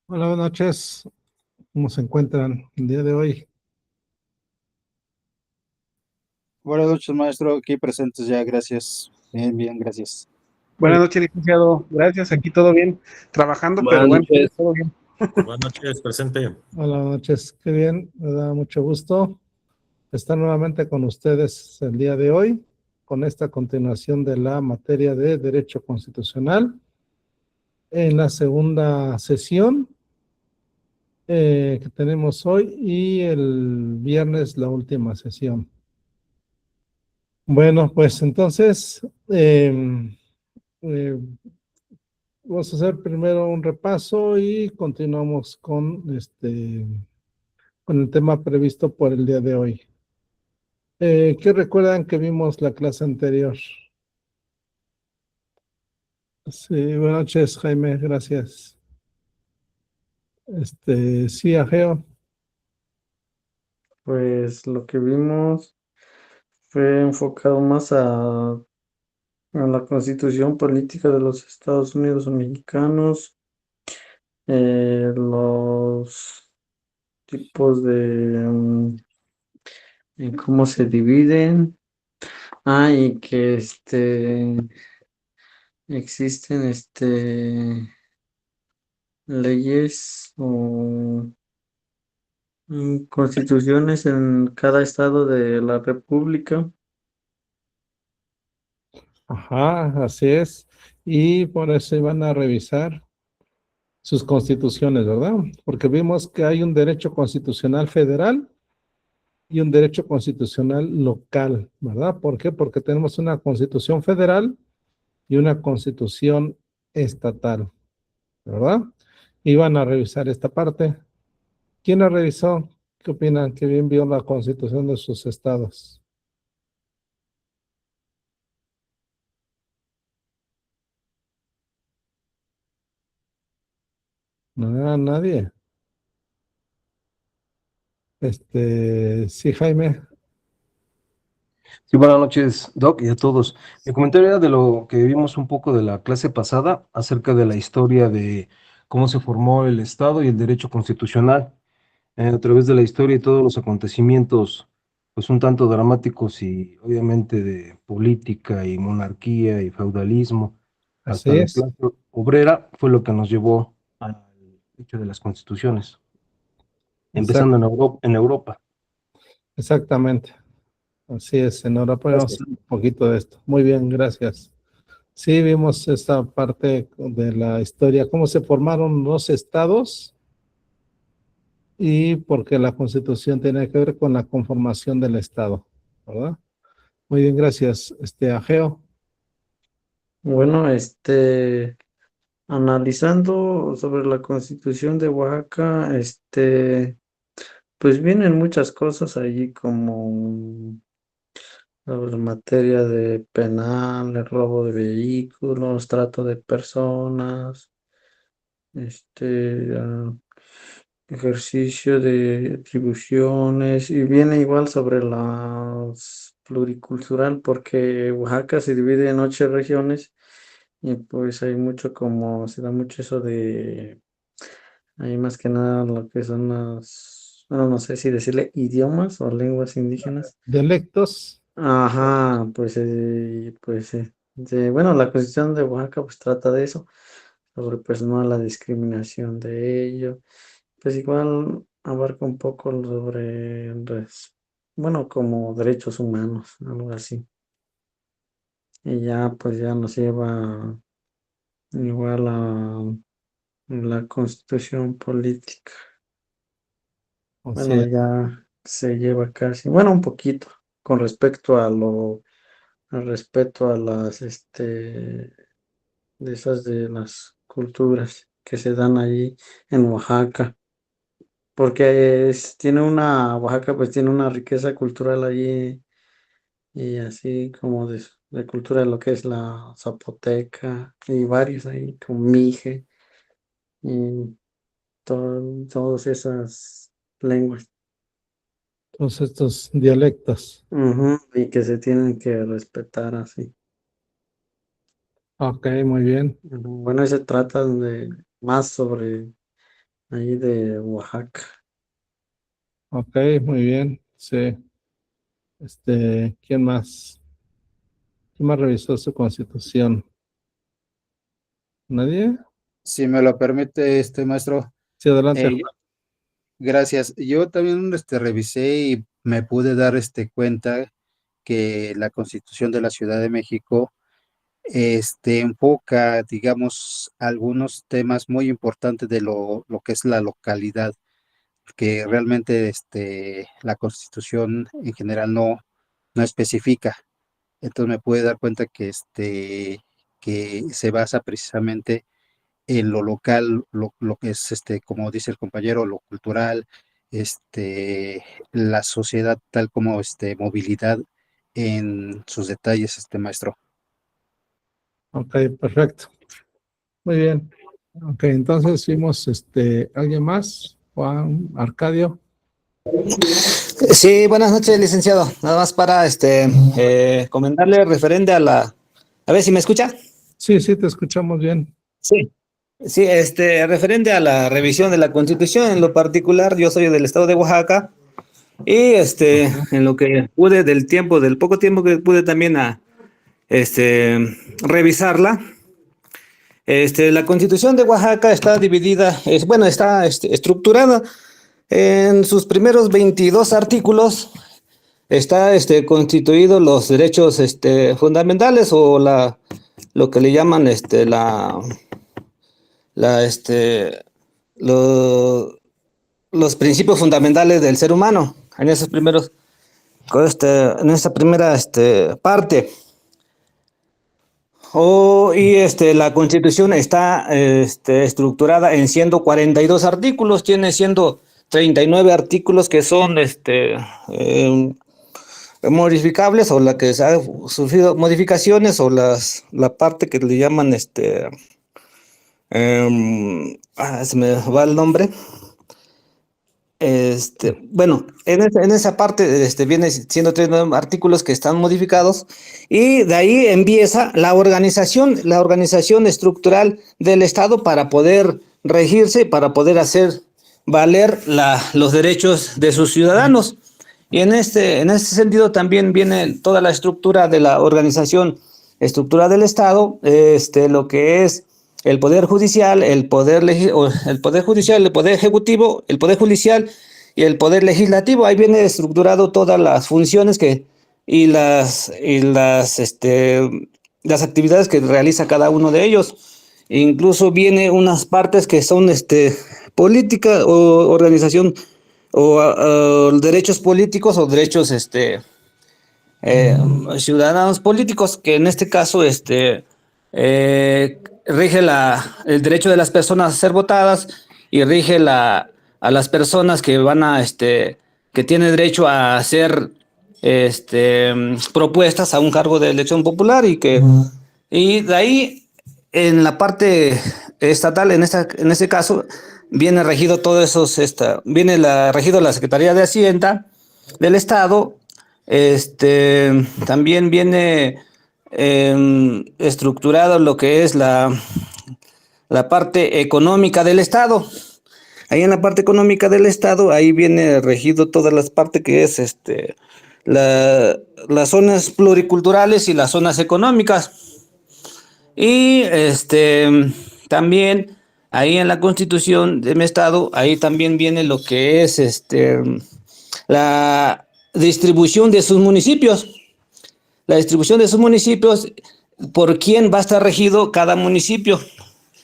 Hola, buenas noches. ¿Cómo se encuentran el día de hoy? Buenas noches, maestro. Aquí presentes ya, gracias. Bien, bien, gracias. Muy Buenas noches, licenciado. Gracias, aquí todo bien. Trabajando, pero Buenas bueno, noches. todo bien. Buenas noches, presente. Buenas noches, qué bien, me da mucho gusto estar nuevamente con ustedes el día de hoy, con esta continuación de la materia de Derecho Constitucional en la segunda sesión que tenemos hoy y el viernes la última sesión. Bueno, pues entonces eh, vamos a hacer primero un repaso y continuamos con el tema previsto por el día de hoy. ¿Qué recuerdan que vimos la clase anterior? Sí, buenas noches, Jaime, gracias. Sí, Ageo, Pues lo que vimos fue enfocado más a la constitución política de los Estados Unidos mexicanos, los tipos en cómo se dividen, y que existen leyes o constituciones en cada estado de la República. ajá, así es. Y por eso iban a revisar sus constituciones, ¿verdad? Porque vimos que hay un derecho constitucional federal y un derecho constitucional local, ¿verdad? ¿Por qué? Porque tenemos una constitución federal y una constitución estatal, ¿verdad? Iban a revisar esta parte. ¿Quién la revisó? ¿Qué opinan? ¿Que bien vio la constitución de sus estados? No, nadie. Sí, Jaime. Sí, buenas noches, Doc, y a todos. Mi comentario era de lo que vimos un poco de la clase pasada acerca de la historia de cómo se formó el Estado y el derecho constitucional a través de la historia y todos los acontecimientos, pues un tanto dramáticos y obviamente de política y monarquía y feudalismo hasta Así la es. clase obrera, fue lo que nos llevó al hecho de las constituciones, Exact- empezando en Europa. exactamente. Así es. En Europa vamos a Gracias. ver un poquito de esto. Muy bien, gracias. Sí, vimos esta parte de la historia, cómo se formaron los estados y porque la constitución tiene que ver con la conformación del estado, ¿verdad? Muy bien, gracias. Ageo. Bueno, analizando sobre la Constitución de Oaxaca, pues vienen muchas cosas allí como sobre materia de penal, de robo de vehículos, trato de personas, este, ah, ejercicio de atribuciones y viene igual sobre las pluricultural porque Oaxaca se divide en 8 regiones y pues hay mucho como se da mucho eso de hay más que nada lo que son bueno, no sé si decirle idiomas o lenguas indígenas. Dialectos. Ajá, bueno, la Constitución de Oaxaca pues trata de eso, sobre pues no a la discriminación de ello. Pues igual abarca un poco sobre, bueno, como derechos humanos, algo así. Y ya pues ya nos lleva igual a la constitución política. Así Bueno, es. ya se lleva casi, bueno, un poquito con respecto al respeto a de esas de las culturas que se dan allí en Oaxaca, porque tiene Oaxaca pues tiene una riqueza cultural allí y así como de cultura de lo que es la zapoteca y varios ahí, como Mije y todas esas lenguas. Todos estos dialectos. Ujú, y que se tienen que respetar así. Ok, muy bien. Bueno, ese trata de más sobre ahí de Oaxaca. Ok, muy bien. Sí. ¿Quién más? ¿Quién más revisó su constitución? ¿Nadie? Si me lo permite, maestro. Sí, adelante. Eh, Gracias. Yo también revisé y me pude dar cuenta que la Constitución de la Ciudad de México enfoca, digamos, algunos temas muy importantes de lo que es la localidad, que realmente la Constitución en general no especifica. Entonces me pude dar cuenta que se basa precisamente en lo local, lo que es, como dice el compañero, lo cultural, la sociedad tal como movilidad en sus detalles, maestro. Ok, perfecto. Muy bien. Ok, entonces fuimos, ¿alguien más? Juan, Arcadio. Sí, buenas noches, licenciado. Nada más para comentarle referente a la... A ver si me escucha. Sí, sí, te escuchamos bien. Sí. Sí, referente a la revisión de la Constitución, en lo particular, yo soy del estado de Oaxaca y en lo que pude del poco tiempo que pude también revisarla. La Constitución de Oaxaca está dividida, está estructurada en sus primeros 22 artículos. Está constituido los derechos fundamentales o lo que le llaman la lo- los principios fundamentales del ser humano en esos primeros en esa primera parte. La Constitución está estructurada en 142 artículos, tiene 139 artículos que son modificables o la que se ha sufrido modificaciones o la parte que le llaman se me va el nombre. Bueno, en esa parte viene siendo 39 artículos que están modificados y de ahí empieza la organización estructural del Estado para poder regirse, para poder hacer valer los derechos de sus ciudadanos. Y en este sentido también viene toda la estructura de la organización estructura del Estado, lo que es el Poder Judicial, el Poder Judicial, el Poder Ejecutivo, el Poder Judicial y el Poder Legislativo. Ahí viene estructurado todas las funciones y las actividades que realiza cada uno de ellos. Incluso viene unas partes que son política o organización o derechos políticos o derechos ciudadanos políticos, que en este caso rige el derecho de las personas a ser votadas y rige a las personas que que tienen derecho a ser propuestas a un cargo de elección popular y de ahí en la parte estatal, en este caso, viene regido todo eso, regido la Secretaría de Hacienda del Estado. También viene estructurado lo que es la parte económica del Estado. Ahí en la parte económica del Estado, ahí viene regido todas las partes que es las zonas pluriculturales y las zonas económicas. Y también ahí en la Constitución de mi estado, ahí también viene lo que es la distribución de sus municipios. La distribución de sus municipios, por quién va a estar regido cada municipio.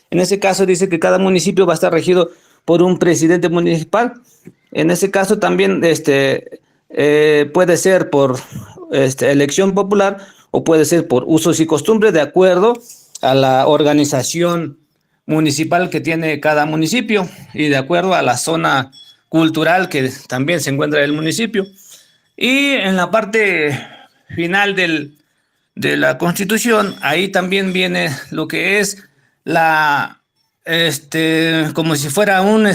En ese caso dice que cada municipio va a estar regido por un presidente municipal. En ese caso también puede ser por elección popular o puede ser por usos y costumbres de acuerdo a la organización municipal que tiene cada municipio y de acuerdo a la zona cultural que también se encuentra en el municipio. Y en la parte final de la Constitución, ahí también viene lo que es como si fuera una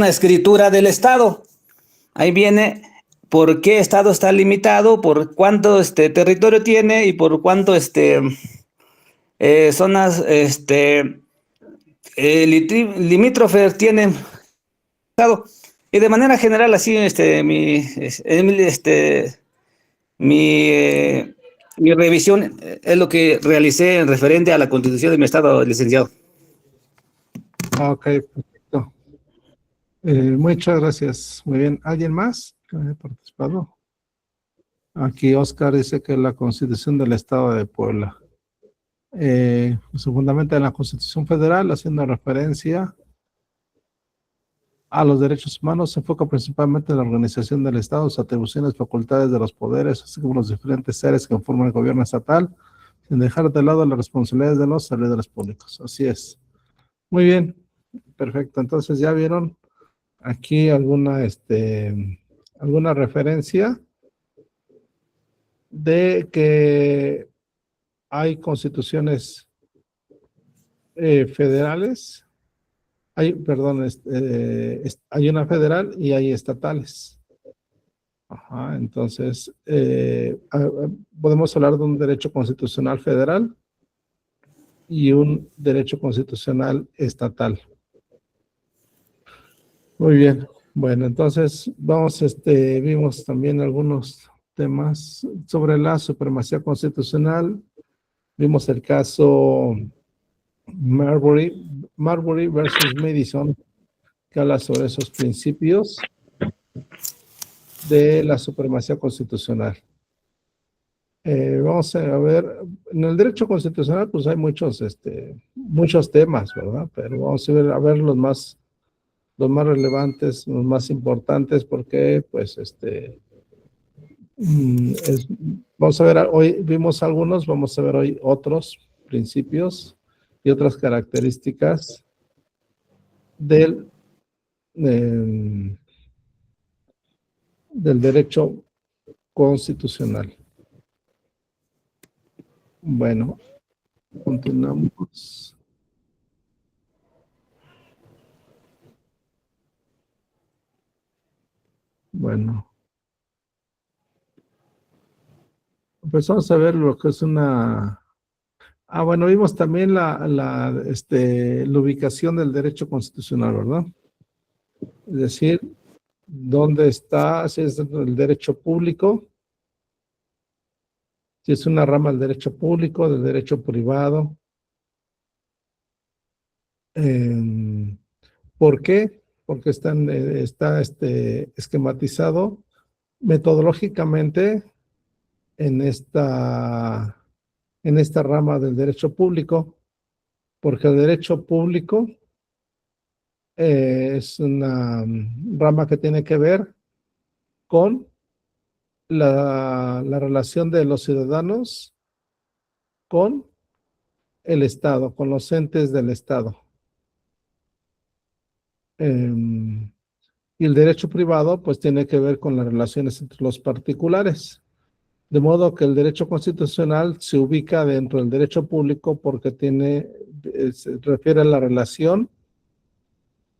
escritura del Estado. Ahí viene por qué Estado está limitado, por cuánto territorio tiene y por cuánto zonas limítrofes tienen estado. Y de manera general, así, mi revisión es lo que realicé en referente a la constitución de mi estado, licenciado. Ok, perfecto. Muchas gracias. Muy bien. ¿Alguien más que haya participado? Aquí Oscar dice que la Constitución del Estado de Puebla se fundamenta en la Constitución Federal, haciendo referencia a los derechos humanos, se enfoca principalmente en la organización del Estado, sus atribuciones, facultades de los poderes, así como los diferentes seres que conforman el gobierno estatal, sin dejar de lado las responsabilidades de los servidores públicos. Así es. Muy bien, perfecto. Entonces ya vieron aquí alguna referencia de que hay constituciones federales, hay una federal y hay estatales. Ajá, entonces, podemos hablar de un derecho constitucional federal y un derecho constitucional estatal. Muy bien. Bueno, entonces vimos también algunos temas sobre la supremacía constitucional. Vimos el caso Marbury versus Madison, que habla sobre esos principios de la supremacía constitucional. Vamos a ver, en el derecho constitucional pues hay muchos temas, ¿verdad? Pero vamos a ver los más relevantes, los más importantes, porque pues vamos a ver, hoy vimos algunos, vamos a ver hoy otros principios y otras características del, del derecho constitucional. Bueno, continuamos. Bueno, pues vamos a ver lo que es una... Ah, bueno, vimos también la ubicación del derecho constitucional, ¿verdad? Es decir, dónde está, si es el derecho público, si es una rama del derecho público, del derecho privado. ¿Por qué? Porque está esquematizado metodológicamente en esta rama del derecho público, porque el derecho público es una rama que tiene que ver con la relación de los ciudadanos con el Estado, con los entes del Estado. Y el derecho privado, pues tiene que ver con las relaciones entre los particulares. De modo que el derecho constitucional se ubica dentro del derecho público porque se refiere a la relación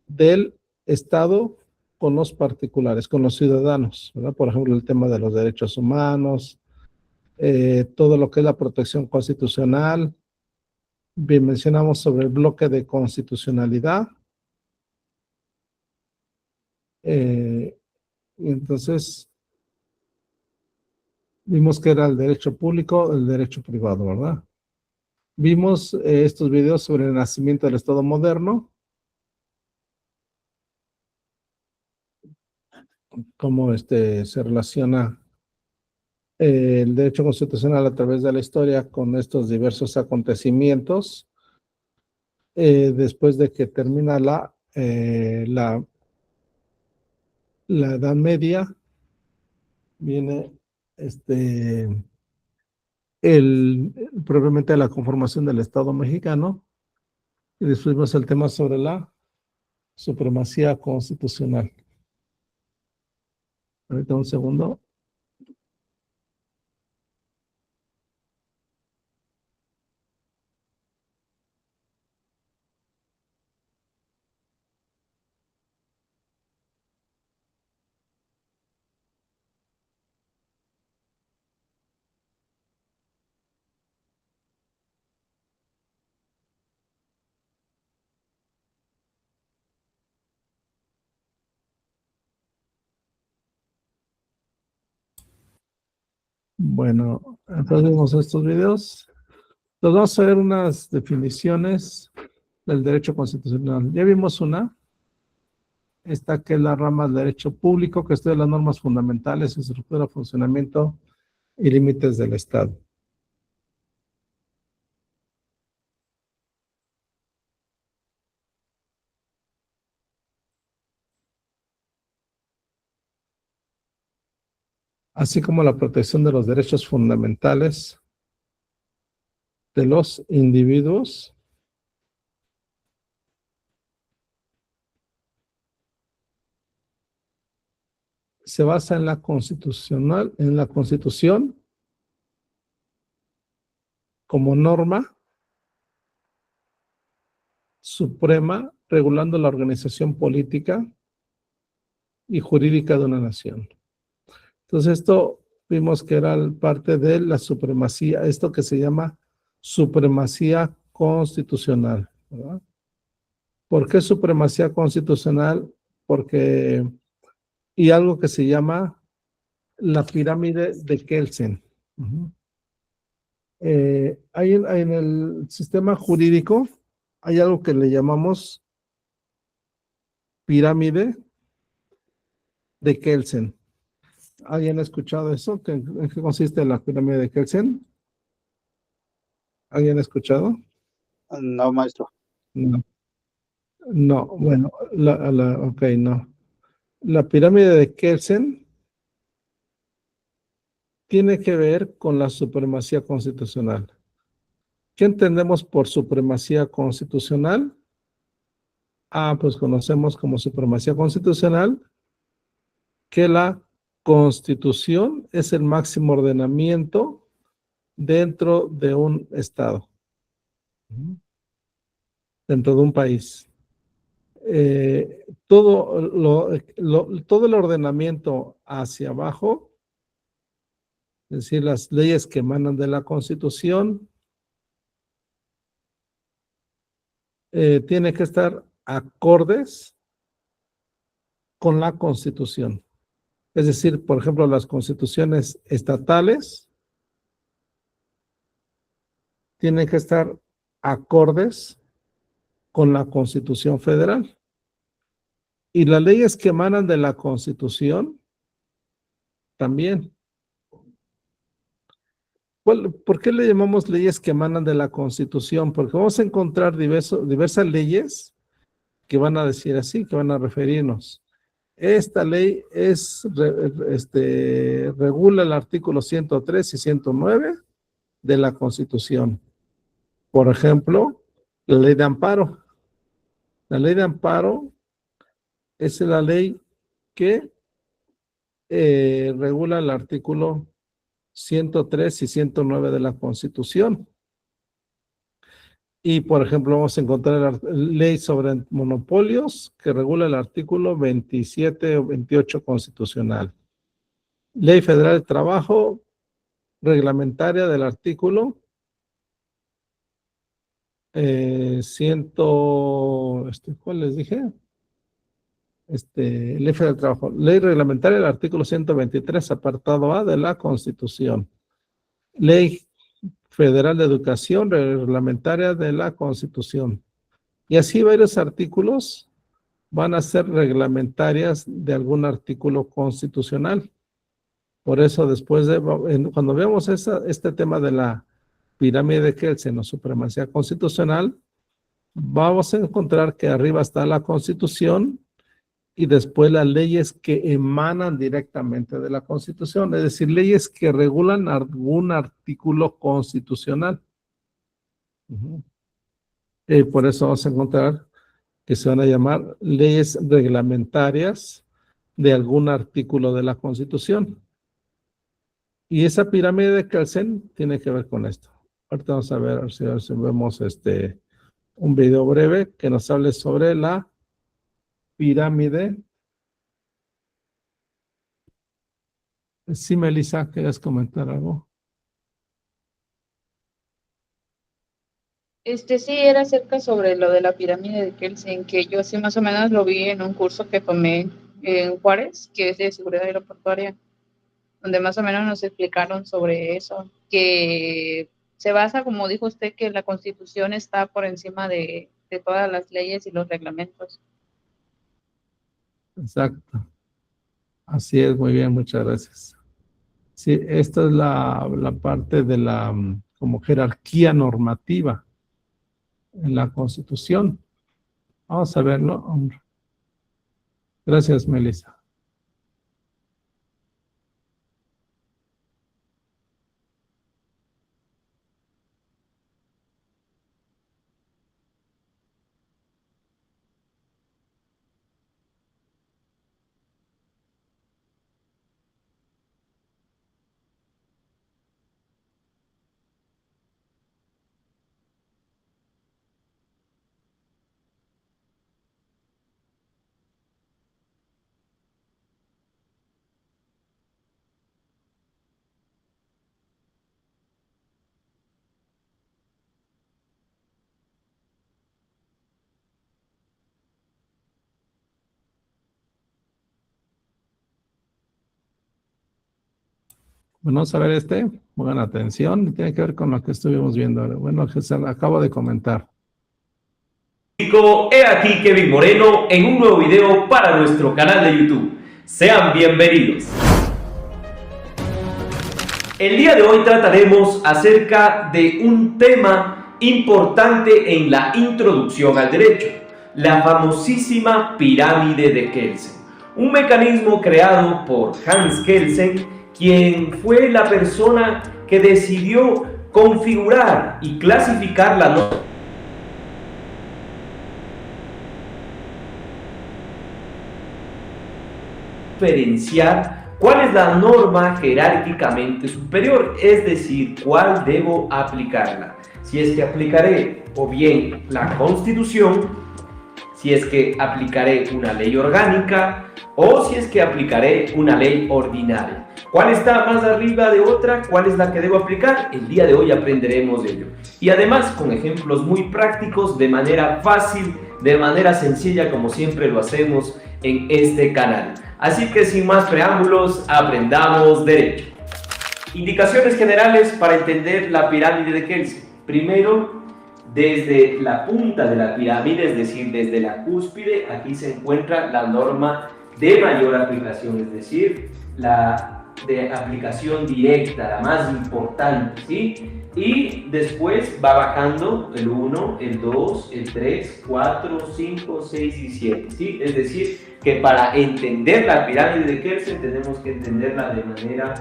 del Estado con los particulares, con los ciudadanos, ¿verdad? Por ejemplo, el tema de los derechos humanos, todo lo que es la protección constitucional. Bien, mencionamos sobre el bloque de constitucionalidad. Entonces, vimos que era el derecho público, el derecho privado, ¿verdad? Vimos estos videos sobre el nacimiento del Estado moderno, cómo se relaciona el derecho constitucional a través de la historia con estos diversos acontecimientos. Después de que termina la Edad Media, viene probablemente la conformación del Estado mexicano, y después vemos el tema sobre la supremacía constitucional. Ahorita un segundo. Bueno, entonces vemos estos videos. Entonces vamos a ver unas definiciones del derecho constitucional. Ya vimos una. Esta que es la rama del derecho público, que estudia las normas fundamentales, estructura, funcionamiento y límites del Estado. Así como la protección de los derechos fundamentales de los individuos se basa en la Constitución como norma suprema regulando la organización política y jurídica de una nación. Entonces esto vimos que era parte de la supremacía, esto que se llama supremacía constitucional, ¿verdad? ¿Por qué supremacía constitucional? Porque, y algo que se llama la pirámide de Kelsen. Hay en el sistema jurídico, hay algo que le llamamos pirámide de Kelsen. ¿Alguien ha escuchado eso? ¿En qué consiste la pirámide de Kelsen? ¿Alguien ha escuchado? No, maestro. No. No, bueno, ok, no. La pirámide de Kelsen tiene que ver con la supremacía constitucional. ¿Qué entendemos por supremacía constitucional? Pues conocemos como supremacía constitucional que la Constitución es el máximo ordenamiento dentro de un Estado, dentro de un país. Todo el ordenamiento hacia abajo, es decir, las leyes que emanan de la Constitución, tiene que estar acordes con la Constitución. Es decir, por ejemplo, las constituciones estatales tienen que estar acordes con la Constitución federal. Y las leyes que emanan de la Constitución también. ¿Por qué le llamamos leyes que emanan de la Constitución? Porque vamos a encontrar diversas leyes que van a decir así, que van a referirnos. Esta ley regula el artículo 103 y 109 de la Constitución. Por ejemplo, la ley de amparo. La ley de amparo es la ley que regula el artículo 103 y 109 de la Constitución. Y, por ejemplo, vamos a encontrar la ley sobre monopolios que regula el artículo 27 o 28 constitucional. Ley Federal de Trabajo reglamentaria del artículo 100, ¿cuál les dije? Ley Federal del Trabajo. Ley reglamentaria del artículo 123, apartado A de la Constitución. Ley Federal de Educación reglamentaria de la Constitución. Y así varios artículos van a ser reglamentarias de algún artículo constitucional. Por eso después cuando veamos este tema de la pirámide de Kelsen o supremacía constitucional, vamos a encontrar que arriba está la Constitución y después las leyes que emanan directamente de la Constitución, es decir, leyes que regulan algún artículo constitucional. Y por eso vamos a encontrar que se van a llamar leyes reglamentarias de algún artículo de la Constitución. Y esa pirámide de Kelsen tiene que ver con esto. Ahorita vamos a ver si vemos un video breve que nos hable sobre la pirámide. Sí, Melissa, ¿quieres comentar algo? Sí, era acerca sobre lo de la pirámide de Kelsen, que yo sí más o menos lo vi en un curso que tomé en Juárez, que es de seguridad aeroportuaria. donde más o menos nos explicaron sobre eso, que se basa, como dijo usted, que la Constitución está por encima de todas las leyes y los reglamentos. Exacto. Así es, muy bien, muchas gracias. Sí, esta es la parte de la como jerarquía normativa en la Constitución. Vamos a verlo. Gracias, Melissa. Bueno, vamos a ver pongan atención, tiene que ver con lo que estuvimos viendo ahora. Bueno, que acabo de comentar. He aquí Kevin Moreno en un nuevo video para nuestro canal de YouTube. Sean bienvenidos. El día de hoy trataremos acerca de un tema importante en la introducción al derecho, la famosísima pirámide de Kelsen, un mecanismo creado por Hans Kelsen, quien fue la persona que decidió configurar y clasificar la norma diferenciar cuál es la norma jerárquicamente superior, es decir, cuál debo aplicarla. Si es que aplicaré o bien la Constitución, si es que aplicaré una ley orgánica o si es que aplicaré una ley ordinaria. ¿Cuál está más arriba de otra? ¿Cuál es la que debo aplicar? El día de hoy aprenderemos de ello. Y además con ejemplos muy prácticos, de manera fácil, de manera sencilla, como siempre lo hacemos en este canal. Así que sin más preámbulos, aprendamos derecho. Indicaciones generales para entender la pirámide de Kelsen. Primero, desde la punta de la pirámide, es decir, desde la cúspide, aquí se encuentra la norma de mayor aplicación, es decir, la de aplicación directa, la más importante, ¿sí? Y después va bajando el 1, el 2, el 3, 4, 5, 6 y 7, ¿sí? Es decir, que para entender la pirámide de Kelsen tenemos que entenderla de manera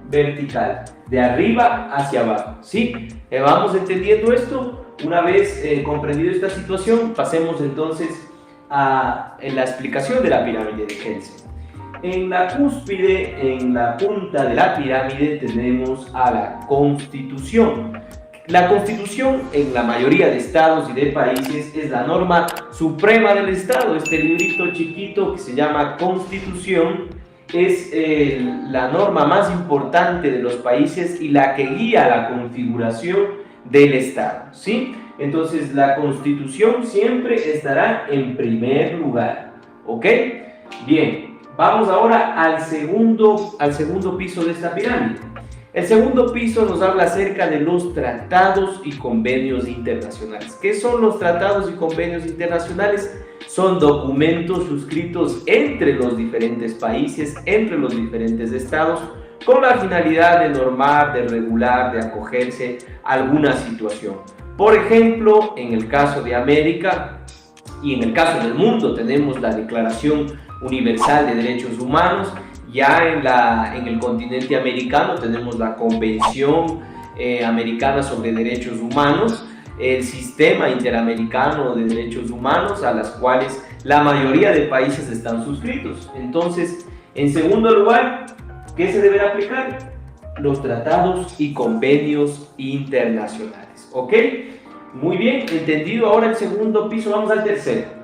vertical, de arriba hacia abajo, ¿sí? Vamos entendiendo esto. Una vez comprendido esta situación, pasemos entonces a la explicación de la pirámide de Kelsen. En la cúspide, en la punta de la pirámide, tenemos a la Constitución. La Constitución, en la mayoría de estados y de países, es la norma suprema del estado. Este librito chiquito que se llama Constitución es la norma más importante de los países y la que guía la configuración del estado, ¿sí? Entonces, la Constitución siempre estará en primer lugar, ¿ok? Bien. Vamos ahora al segundo piso de esta pirámide. El segundo piso nos habla acerca de los tratados y convenios internacionales. ¿Qué son los tratados y convenios internacionales? Son documentos suscritos entre los diferentes países, entre los diferentes estados, con la finalidad de normar, de regular, de acogerse a alguna situación. Por ejemplo, en el caso de América y en el caso del mundo tenemos la Declaración Universal de Derechos Humanos. Ya en el continente americano tenemos la Convención Americana sobre Derechos Humanos, el Sistema Interamericano de Derechos Humanos, a las cuales la mayoría de países están suscritos. Entonces, en segundo lugar, ¿qué se debe aplicar? Los tratados y convenios internacionales, ¿ok? Muy bien, entendido ahora el segundo piso, vamos al tercero.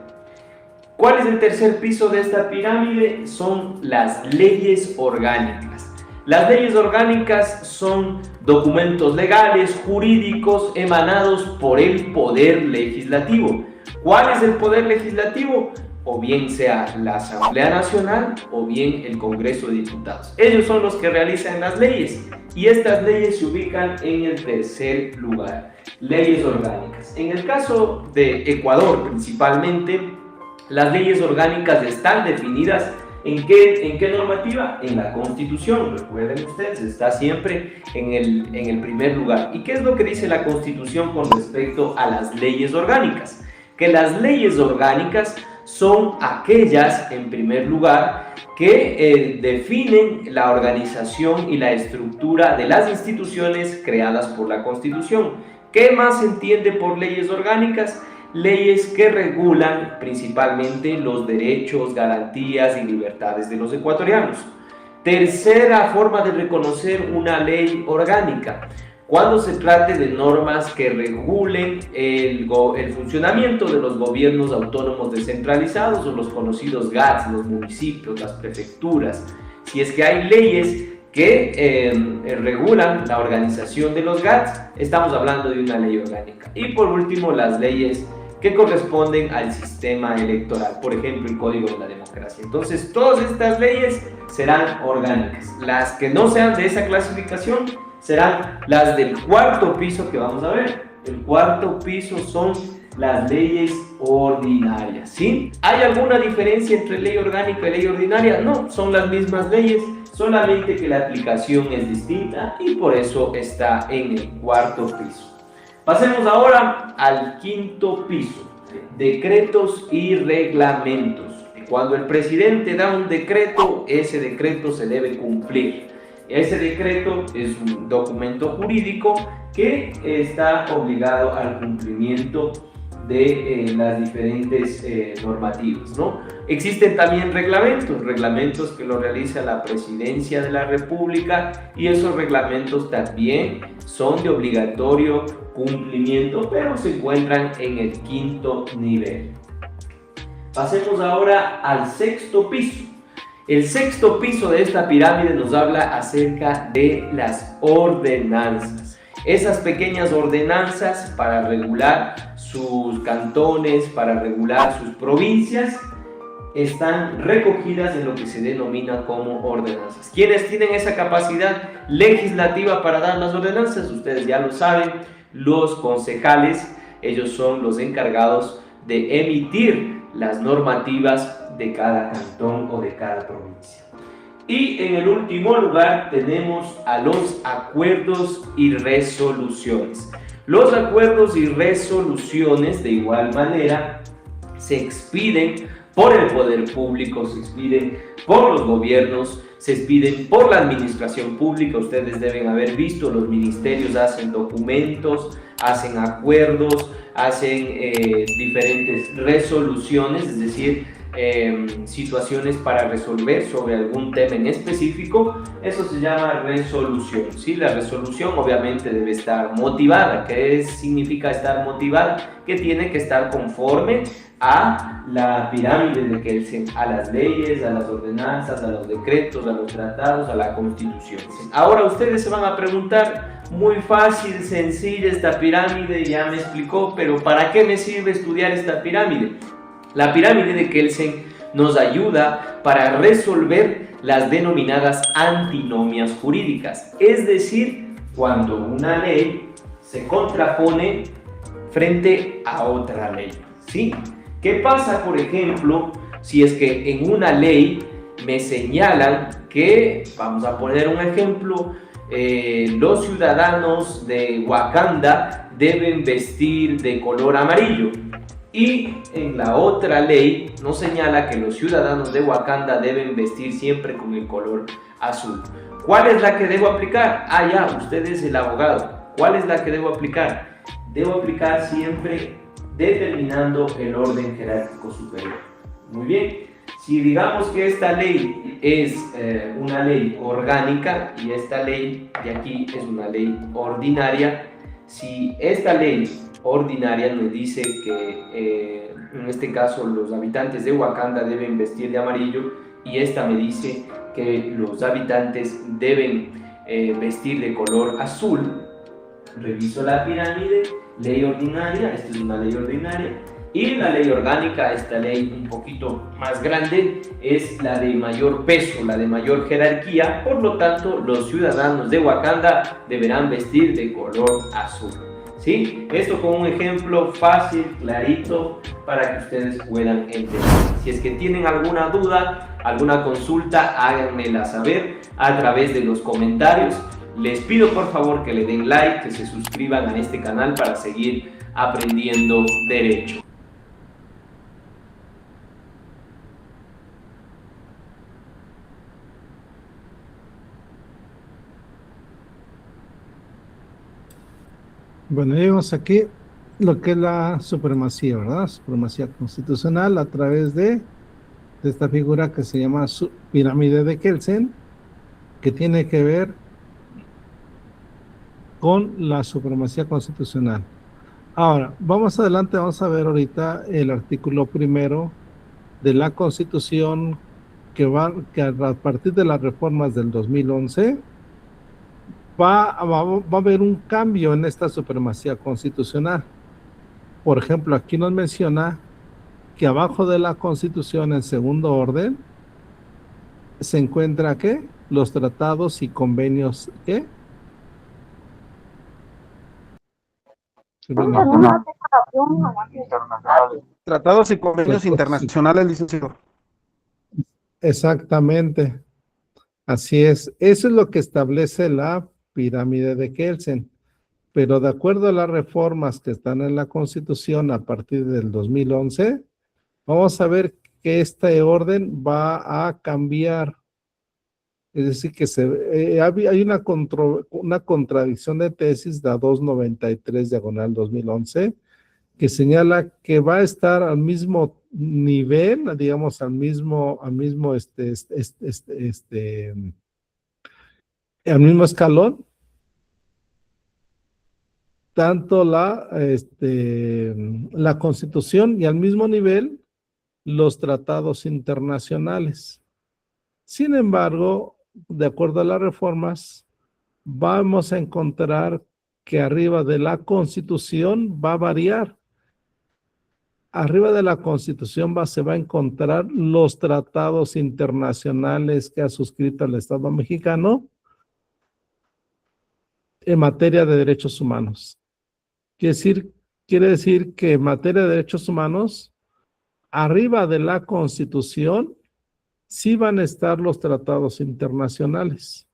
¿Cuál es el tercer piso de esta pirámide? Son las leyes orgánicas. Las leyes orgánicas son documentos legales, jurídicos, emanados por el Poder Legislativo. ¿Cuál es el Poder Legislativo? o bien sea la Asamblea Nacional o bien el Congreso de Diputados. Ellos son los que realizan las leyes y estas leyes se ubican en el tercer lugar, leyes orgánicas. En el caso de Ecuador principalmente, las leyes orgánicas están definidas ¿en qué normativa? En la Constitución. Recuerden ustedes, está siempre en el primer lugar. ¿Y qué es lo que dice la Constitución con respecto a las leyes orgánicas? Que las leyes orgánicas son aquellas, en primer lugar, que definen la organización y la estructura de las instituciones creadas por la Constitución. ¿Qué más se entiende por leyes orgánicas? Leyes que regulan principalmente los derechos, garantías y libertades de los ecuatorianos. Tercera forma de reconocer una ley orgánica: cuando se trate de normas que regulen el funcionamiento de los gobiernos autónomos descentralizados o los conocidos GATS, los municipios, las prefecturas. Si es que hay leyes que regulan la organización de los GATS, estamos hablando de una ley orgánica. Y por último, las leyes que corresponden al sistema electoral, por ejemplo, el Código de la Democracia. Entonces, todas estas leyes serán orgánicas. Las que no sean de esa clasificación serán las del cuarto piso que vamos a ver. El cuarto piso son las leyes ordinarias, ¿sí? ¿Hay alguna diferencia entre ley orgánica y ley ordinaria? No, son las mismas leyes, solamente que la aplicación es distinta y por eso está en el cuarto piso. Pasemos ahora al quinto piso, decretos y reglamentos. Cuando el presidente da un decreto, ese decreto se debe cumplir. Ese decreto es un documento jurídico que está obligado al cumplimiento de las diferentes normativas, ¿no? Existen también reglamentos que lo realiza la Presidencia de la República y esos reglamentos también son de obligatorio cumplimiento, pero se encuentran en el quinto nivel. Pasemos ahora al sexto piso. El sexto piso de esta pirámide nos habla acerca de las ordenanzas. Esas pequeñas ordenanzas para regular sus cantones, para regular sus provincias, están recogidas en lo que se denomina como ordenanzas. ¿Quiénes tienen esa capacidad legislativa para dar las ordenanzas? Ustedes ya lo saben, los concejales. Ellos son los encargados de emitir las normativas de cada cantón o de cada provincia. Y en el último lugar tenemos a los acuerdos y resoluciones. Los acuerdos y resoluciones, de igual manera, se expiden por el poder público, se expiden por los gobiernos, se expiden por la administración pública. Ustedes deben haber visto, los ministerios hacen documentos, hacen acuerdos, hacen diferentes resoluciones, es decir, situaciones para resolver sobre algún tema en específico. Eso se llama resolución, ¿sí? La resolución obviamente debe estar motivada. ¿Qué significa estar motivada? Que tiene que estar conforme a la pirámide de Kelsen, a las leyes, a las ordenanzas, a los decretos, a los tratados, a la Constitución. Ahora ustedes se van a preguntar, muy fácil, sencilla esta pirámide, ya me explicó, pero ¿para qué me sirve estudiar esta pirámide? La pirámide de Kelsen nos ayuda para resolver las denominadas antinomias jurídicas, es decir, cuando una ley se contrapone frente a otra ley, ¿sí? ¿Qué pasa, por ejemplo, si es que en una ley me señalan que, vamos a poner un ejemplo, los ciudadanos de Wakanda deben vestir de color amarillo? Y en la otra ley nos señala que los ciudadanos de Wakanda deben vestir siempre con el color azul. ¿Cuál es la que debo aplicar? Ah, ya, usted es el abogado. ¿Cuál es la que debo aplicar? Debo aplicar siempre determinando el orden jerárquico superior. Muy bien. Si digamos que esta ley es una ley orgánica y esta ley de aquí es una ley ordinaria, si esta ley ordinaria nos dice que en este caso los habitantes de Wakanda deben vestir de amarillo y esta me dice que los habitantes deben vestir de color azul, reviso la pirámide, ley ordinaria, esta es una ley ordinaria, Y la ley orgánica, esta ley un poquito más grande, es la de mayor peso, la de mayor jerarquía. Por lo tanto, los ciudadanos de Wakanda deberán vestir de color azul. ¿Sí? Esto con un ejemplo fácil, clarito, para que ustedes puedan entender. Si es que tienen alguna duda, alguna consulta, háganmela saber a través de los comentarios. Les pido por favor que le den like, que se suscriban a este canal para seguir aprendiendo derecho. Bueno, vemos aquí lo que es la supremacía, ¿verdad? Supremacía constitucional a través de esta figura que se llama pirámide de Kelsen, que tiene que ver con la supremacía constitucional. Ahora, vamos adelante, vamos a ver ahorita el artículo primero de la Constitución que a partir de las reformas del 2011 va a haber un cambio en esta supremacía constitucional. Por ejemplo, aquí nos menciona que abajo de la Constitución, en segundo orden, se encuentra ¿qué? Los tratados y convenios ¿qué? Tratados y convenios internacionales, licenciado. Exactamente, así es. Eso es lo que establece la pirámide de Kelsen. Pero de acuerdo a las reformas que están en la Constitución a partir del 2011, vamos a ver que este orden va a cambiar. Es decir, que hay una contradicción de tesis, la 293/2011, que señala que va a estar al mismo nivel, digamos, al mismo escalón, tanto la Constitución y al mismo nivel los tratados internacionales. Sin embargo, de acuerdo a las reformas, vamos a encontrar que arriba de la Constitución va a variar. Arriba de la Constitución se va a encontrar los tratados internacionales que ha suscrito el Estado mexicano en materia de derechos humanos. Quiere decir que en materia de derechos humanos, arriba de la Constitución, sí van a estar los tratados internacionales.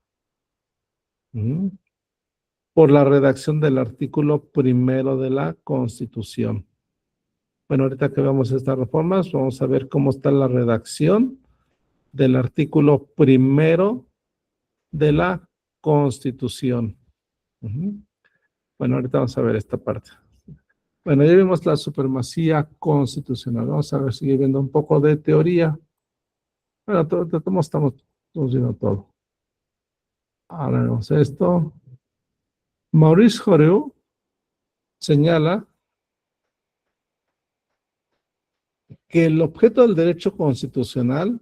Por la redacción del artículo primero de la Constitución. Bueno, ahorita que veamos estas reformas, vamos a ver cómo está la redacción del artículo primero de la Constitución. Bueno, ahorita vamos a ver esta parte. Bueno, ya vimos la supremacía constitucional. Vamos a ver, sigue viendo un poco de teoría. Bueno, estamos viendo todo. Ahora vemos esto. Maurice Joreu señala que el objeto del derecho constitucional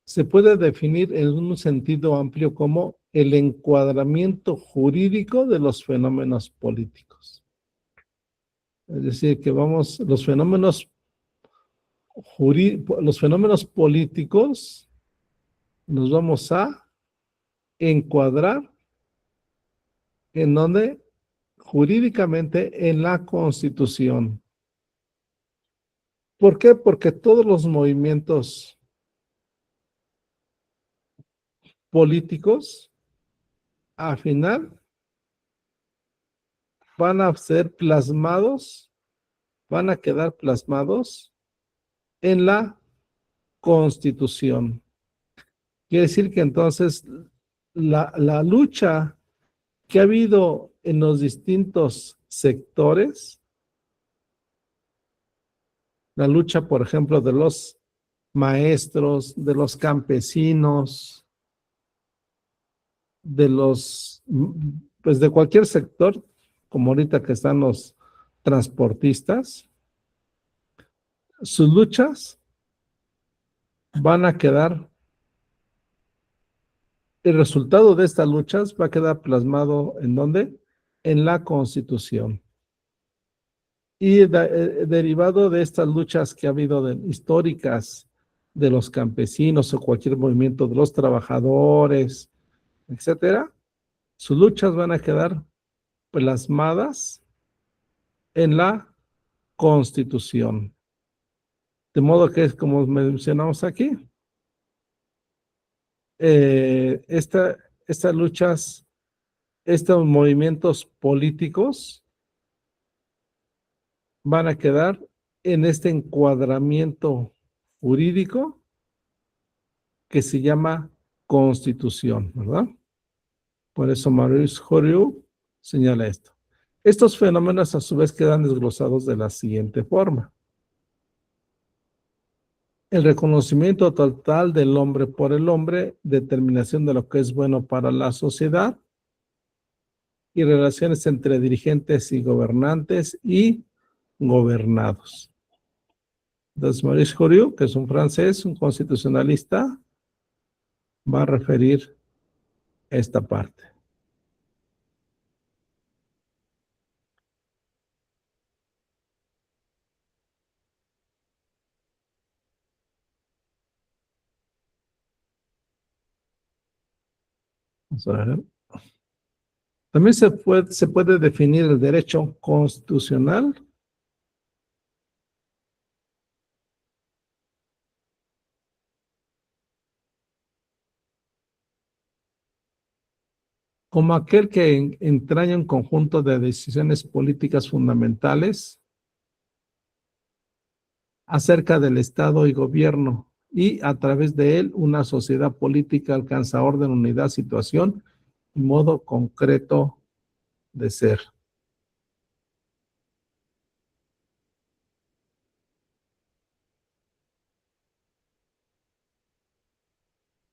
se puede definir en un sentido amplio como el encuadramiento jurídico de los fenómenos políticos. Es decir, que los fenómenos políticos nos vamos a encuadrar en donde jurídicamente en la Constitución. ¿Por qué? Porque todos los movimientos políticos, al final, van a quedar plasmados en la Constitución. Quiere decir que entonces la lucha que ha habido en los distintos sectores, la lucha, por ejemplo, de los maestros, de los campesinos, pues de cualquier sector, como ahorita que están los transportistas, sus luchas van a quedar, el resultado de estas luchas va a quedar plasmado ¿en dónde? En la Constitución. Y derivado de estas luchas que ha habido históricas de los campesinos o cualquier movimiento de los trabajadores, etcétera, sus luchas van a quedar plasmadas en la Constitución. De modo que es como mencionamos aquí, estas luchas, estos movimientos políticos van a quedar en este encuadramiento jurídico que se llama Constitución, ¿verdad? Por eso Maurice Horiou señala esto. Estos fenómenos a su vez quedan desglosados de la siguiente forma. El reconocimiento total del hombre por el hombre, determinación de lo que es bueno para la sociedad y relaciones entre dirigentes y gobernantes y gobernados. Entonces, Maurice Horiou, que es un francés, un constitucionalista, va a referir esta parte. Vamos a ver. También se puede definir el derecho constitucional como aquel que entraña un conjunto de decisiones políticas fundamentales acerca del Estado y gobierno, y a través de él una sociedad política alcanza orden, unidad, situación y modo concreto de ser.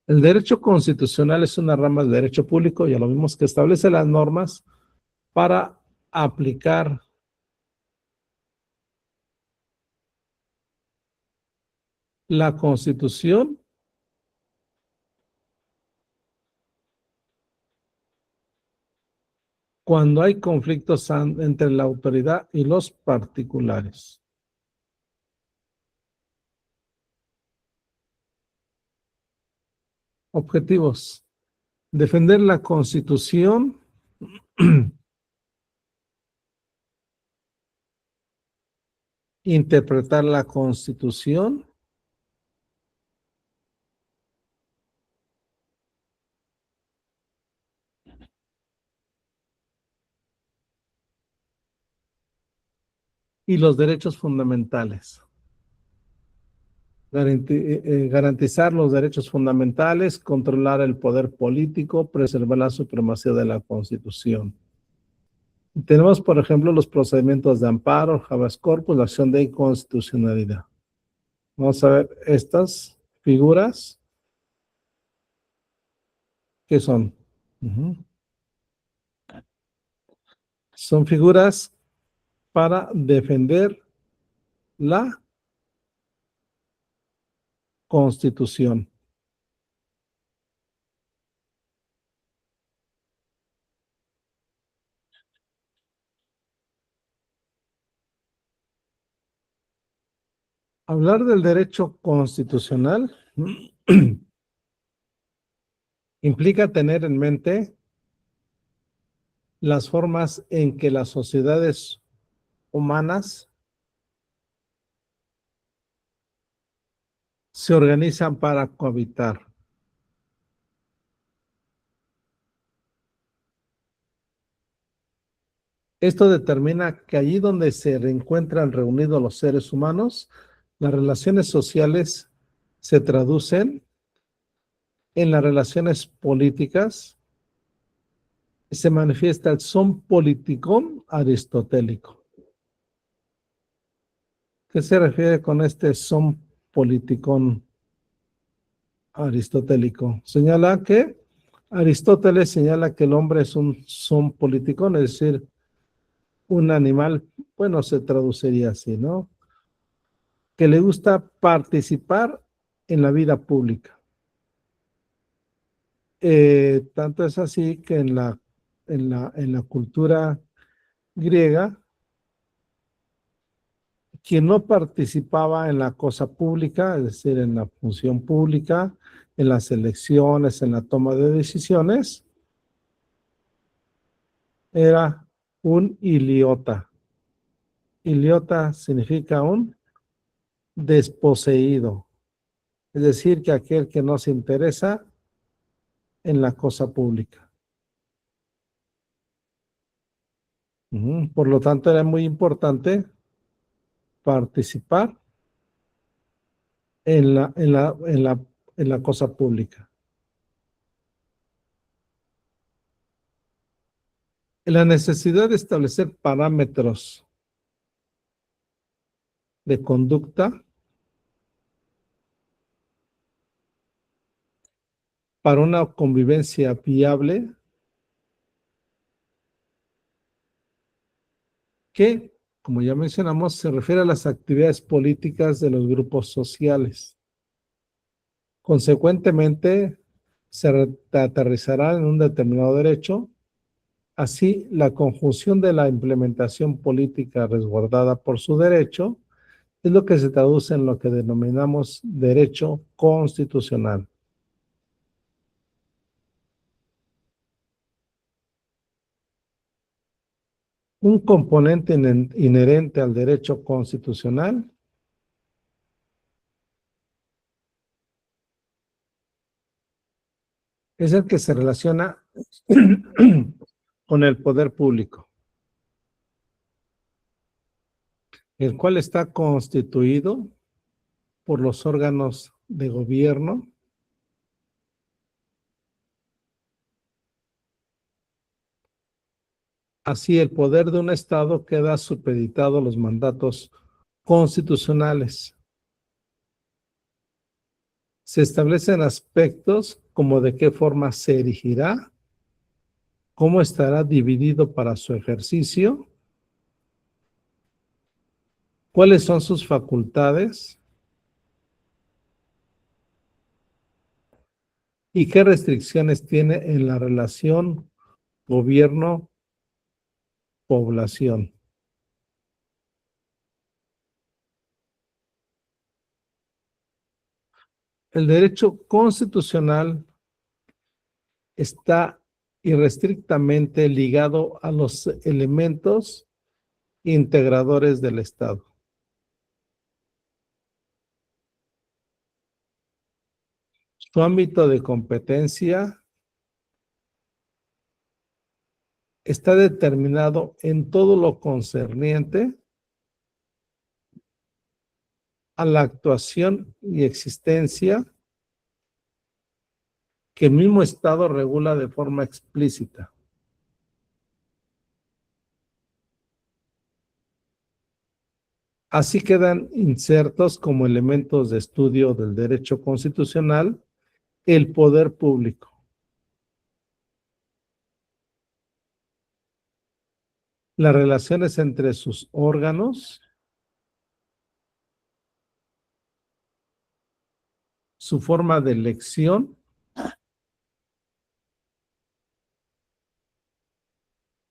El derecho constitucional es una rama del derecho público, ya lo vimos, que establece las normas para aplicar la Constitución cuando hay conflictos entre la autoridad y los particulares. Objetivos: defender la Constitución, interpretar la Constitución, y los derechos fundamentales. Garantizar los derechos fundamentales, controlar el poder político, preservar la supremacía de la Constitución. Tenemos, por ejemplo, los procedimientos de amparo, habeas corpus, la acción de inconstitucionalidad. Vamos a ver estas figuras. ¿Qué son? Son figuras para defender la Constitución. Hablar del derecho constitucional implica tener en mente las formas en que las sociedades humanas se organizan para cohabitar. Esto determina que allí donde se encuentran reunidos los seres humanos, las relaciones sociales se traducen en las relaciones políticas y se manifiesta el son politikon aristotélico. ¿Qué se refiere con este son politikon aristotélico? Señala que Aristóteles señala que el hombre es un son politikon, es decir, un animal, bueno, se traduciría así, ¿no? Que le gusta participar en la vida pública. Tanto es así que en la cultura griega quien no participaba en la cosa pública, es decir, en la función pública, en las elecciones, en la toma de decisiones, era un iliota. Iliota significa un desposeído, es decir, que aquel que no se interesa en la cosa pública. Por lo tanto, era muy importante participar en la cosa pública. La necesidad de establecer parámetros de conducta para una convivencia viable que, como ya mencionamos, se refiere a las actividades políticas de los grupos sociales. Consecuentemente, se aterrizará en un determinado derecho. Así, la conjunción de la implementación política resguardada por su derecho es lo que se traduce en lo que denominamos derecho constitucional. Un componente inherente al derecho constitucional es el que se relaciona con el poder público, el cual está constituido por los órganos de gobierno Así, el poder de un Estado queda supeditado a los mandatos constitucionales. Se establecen aspectos como de qué forma se erigirá, cómo estará dividido para su ejercicio, cuáles son sus facultades y qué restricciones tiene en la relación gobierno-población. El derecho constitucional está irrestrictamente ligado a los elementos integradores del Estado. Su ámbito de competencia está determinado en todo lo concerniente a la actuación y existencia que el mismo Estado regula de forma explícita. Así quedan insertos como elementos de estudio del derecho constitucional el poder público, las relaciones entre sus órganos, su forma de elección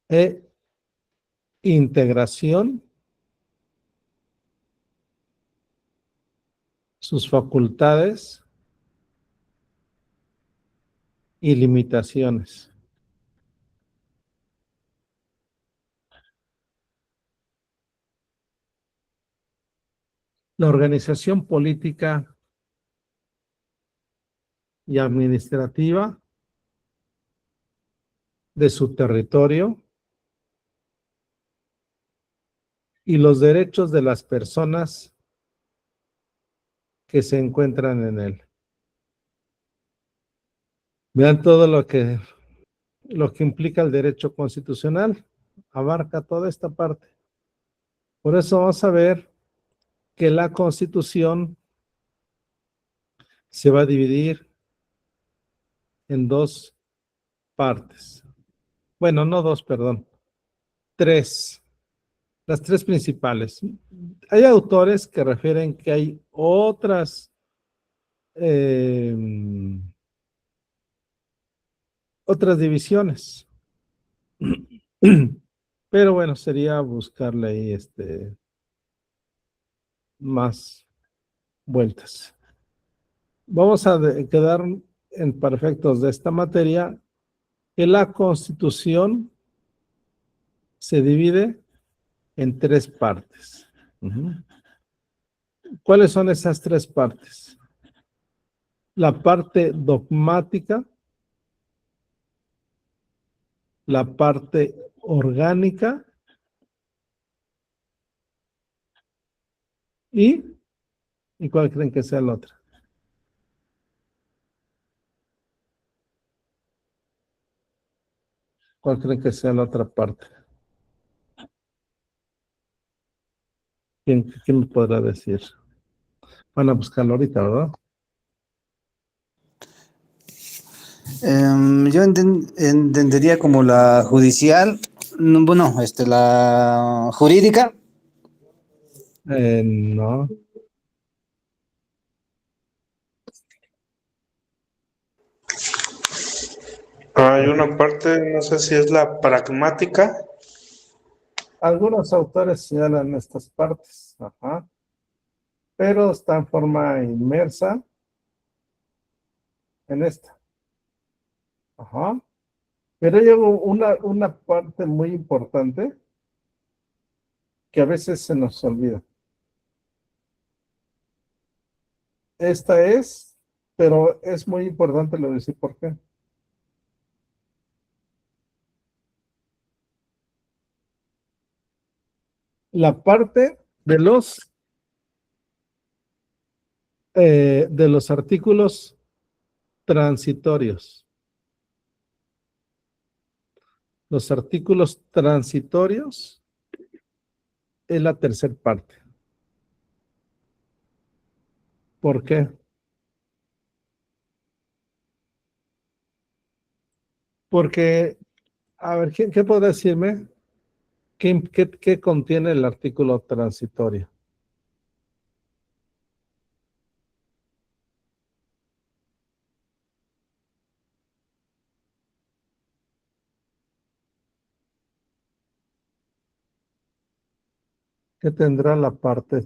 e integración, sus facultades y limitaciones. La organización política y administrativa de su territorio y los derechos de las personas que se encuentran en él. Vean todo lo que implica el derecho constitucional, abarca toda esta parte. Por eso vamos a ver que la Constitución se va a dividir en dos partes. Bueno, no dos, perdón, tres. Las tres principales. Hay autores que refieren que hay otras divisiones. Pero bueno, sería buscarle ahí más vueltas. Vamos a quedar en perfectos de esta materia que la Constitución se divide en 3 partes. ¿Cuáles son esas 3 partes? La parte dogmática, la parte orgánica y ¿cuál creen que sea la otra? ¿Cuál creen que sea la otra parte? ¿Quién me podrá decir? Van a buscarlo ahorita, ¿verdad? Yo entendería como la judicial, bueno, la jurídica. No. Hay una parte, no sé si es la pragmática. Algunos autores señalan estas partes, pero está en forma inmersa en esta. Pero hay una parte muy importante que a veces se nos olvida. Esta es, pero es muy importante, lo decir por qué. La parte de los artículos transitorios. Los artículos transitorios es la tercera parte. ¿Por qué? Porque, a ver, ¿qué puede decirme? ¿Qué contiene el artículo transitorio? ¿Qué tendrá la parte,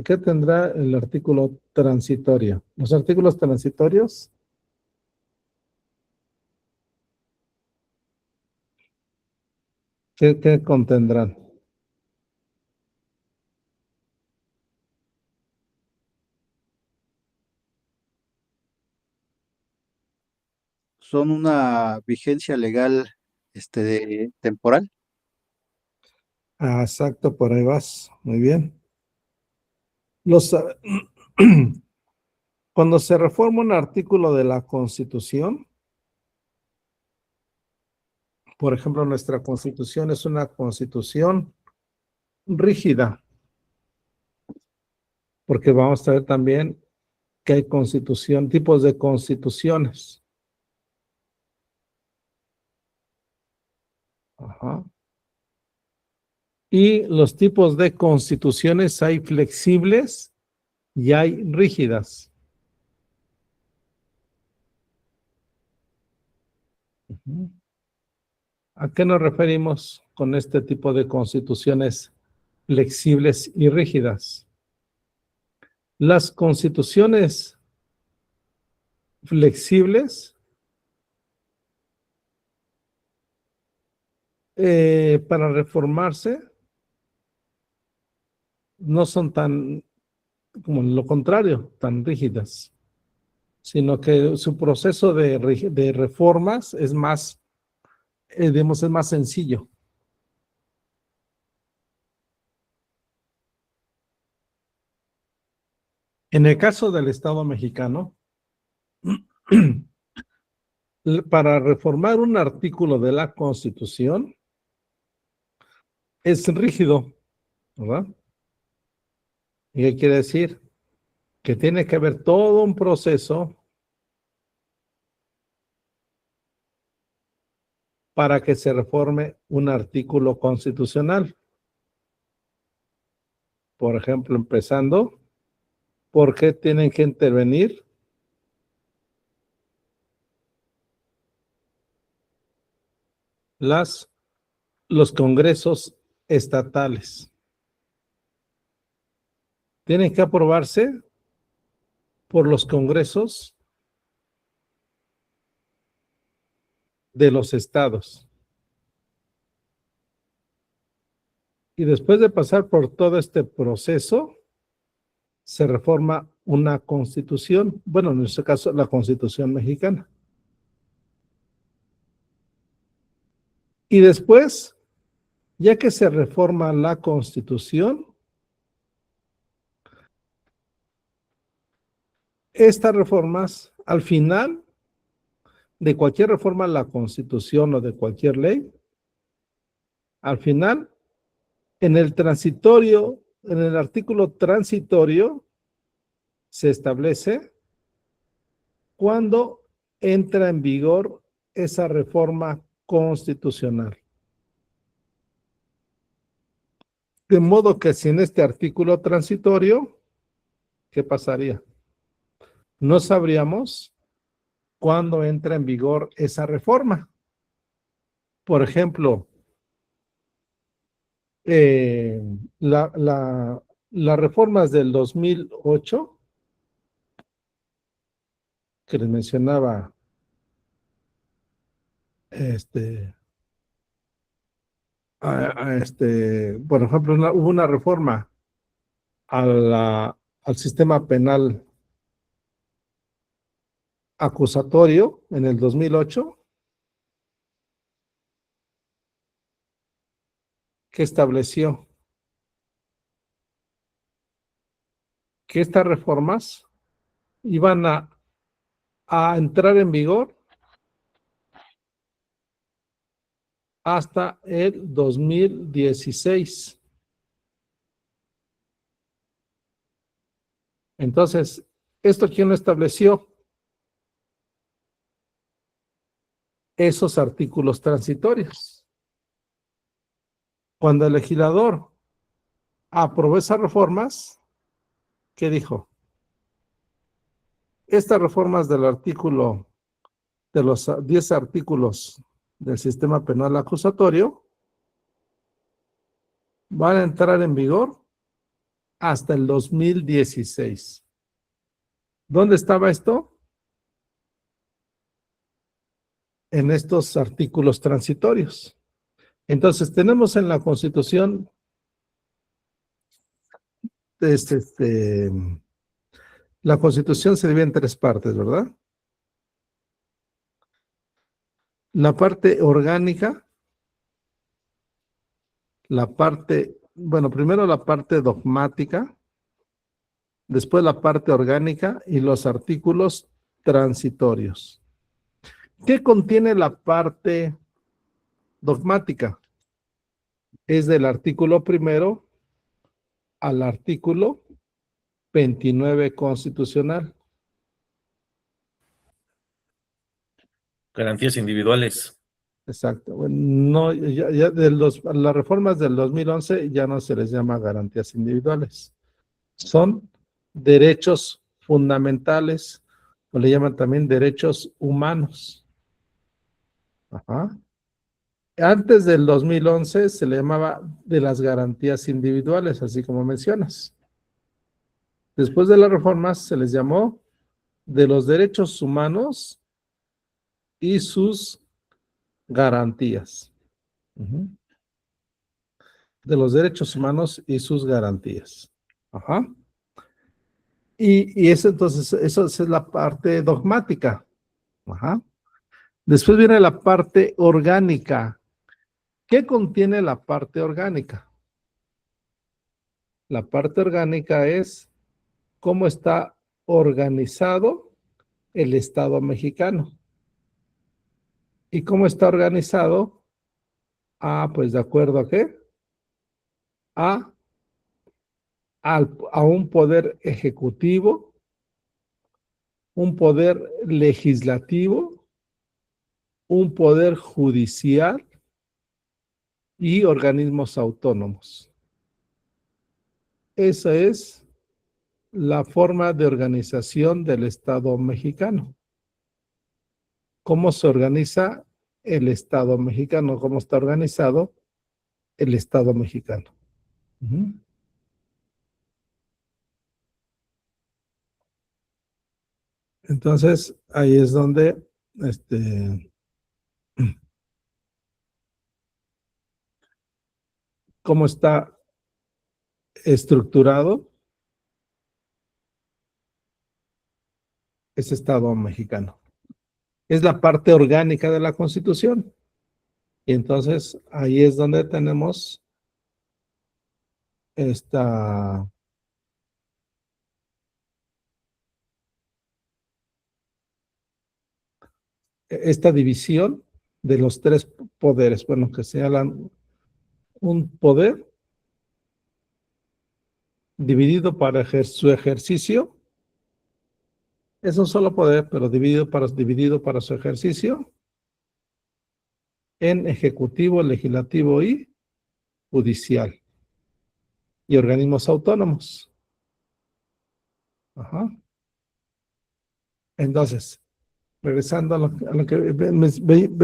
qué tendrá el artículo transitorio? Los artículos transitorios, ¿qué contendrán? Son una vigencia legal temporal. Exacto, por ahí vas. Muy bien. Cuando se reforma un artículo de la Constitución, por ejemplo, nuestra Constitución es una Constitución rígida, porque vamos a ver también que hay tipos de constituciones. Y los tipos de constituciones hay flexibles y hay rígidas. ¿A qué nos referimos con este tipo de constituciones flexibles y rígidas? Las constituciones flexibles para reformarse no son tan, como lo contrario, tan rígidas, sino que su proceso de reformas es más, digamos, es más sencillo. En el caso del Estado mexicano, para reformar un artículo de la Constitución es rígido, ¿verdad? ¿Y qué quiere decir? Que tiene que haber todo un proceso para que se reforme un artículo constitucional. Por ejemplo, empezando, ¿por qué tienen que intervenir los congresos estatales? tienen que aprobarse por los congresos de los estados. Y después de pasar por todo este proceso, se reforma una constitución, bueno, en este caso, la Constitución mexicana. Y después, ya que se reforma la Constitución, estas reformas, al final de cualquier reforma a la Constitución o de cualquier ley, al final, en el transitorio, en el artículo transitorio, se establece cuándo entra en vigor esa reforma constitucional. De modo que sin este artículo transitorio, ¿qué pasaría? No sabríamos cuándo entra en vigor esa reforma. Por ejemplo, las reformas del 2008, que les mencionaba, por ejemplo, hubo una reforma al sistema penal acusatorio en el 2008, que estableció que estas reformas iban a entrar en vigor hasta el 2016. Entonces, ¿esto quién lo estableció? Esos artículos transitorios. Cuando el legislador aprobó esas reformas, ¿qué dijo? Estas reformas del artículo, de los 10 artículos del sistema penal acusatorio, van a entrar en vigor hasta el 2016. ¿Dónde estaba esto? En estos artículos transitorios. Entonces, tenemos en la Constitución la Constitución se divide en 3 partes, ¿verdad? La parte orgánica, primero la parte dogmática, después la parte orgánica y los artículos transitorios. ¿Qué contiene la parte dogmática? Es del artículo 1 al artículo 29 constitucional. Garantías individuales. Exacto. Bueno, no, las reformas del 2011 ya no se les llama garantías individuales. Son derechos fundamentales, o le llaman también derechos humanos. Ajá. Antes del 2011 se le llamaba de las garantías individuales, así como mencionas. Después de las reformas se les llamó de los derechos humanos y sus garantías. De los derechos humanos y sus garantías. Ajá. Y eso entonces, eso es la parte dogmática. Ajá. Después viene la parte orgánica. ¿Qué contiene la parte orgánica? La parte orgánica es cómo está organizado el Estado mexicano. ¿Y cómo está organizado? Pues de acuerdo a qué? A un poder ejecutivo, un poder legislativo, un poder judicial y organismos autónomos. Esa es la forma de organización del Estado mexicano. ¿Cómo se organiza el Estado mexicano? ¿Cómo está organizado el Estado mexicano? Entonces, ahí es donde, cómo está estructurado ese Estado mexicano. Es la parte orgánica de la Constitución. Y entonces, ahí es donde tenemos esta división de los tres poderes, bueno, que señalan un poder dividido para su ejercicio, es un solo poder, pero dividido para su ejercicio en ejecutivo, legislativo y judicial, y organismos autónomos. Ajá. Entonces, regresando a lo que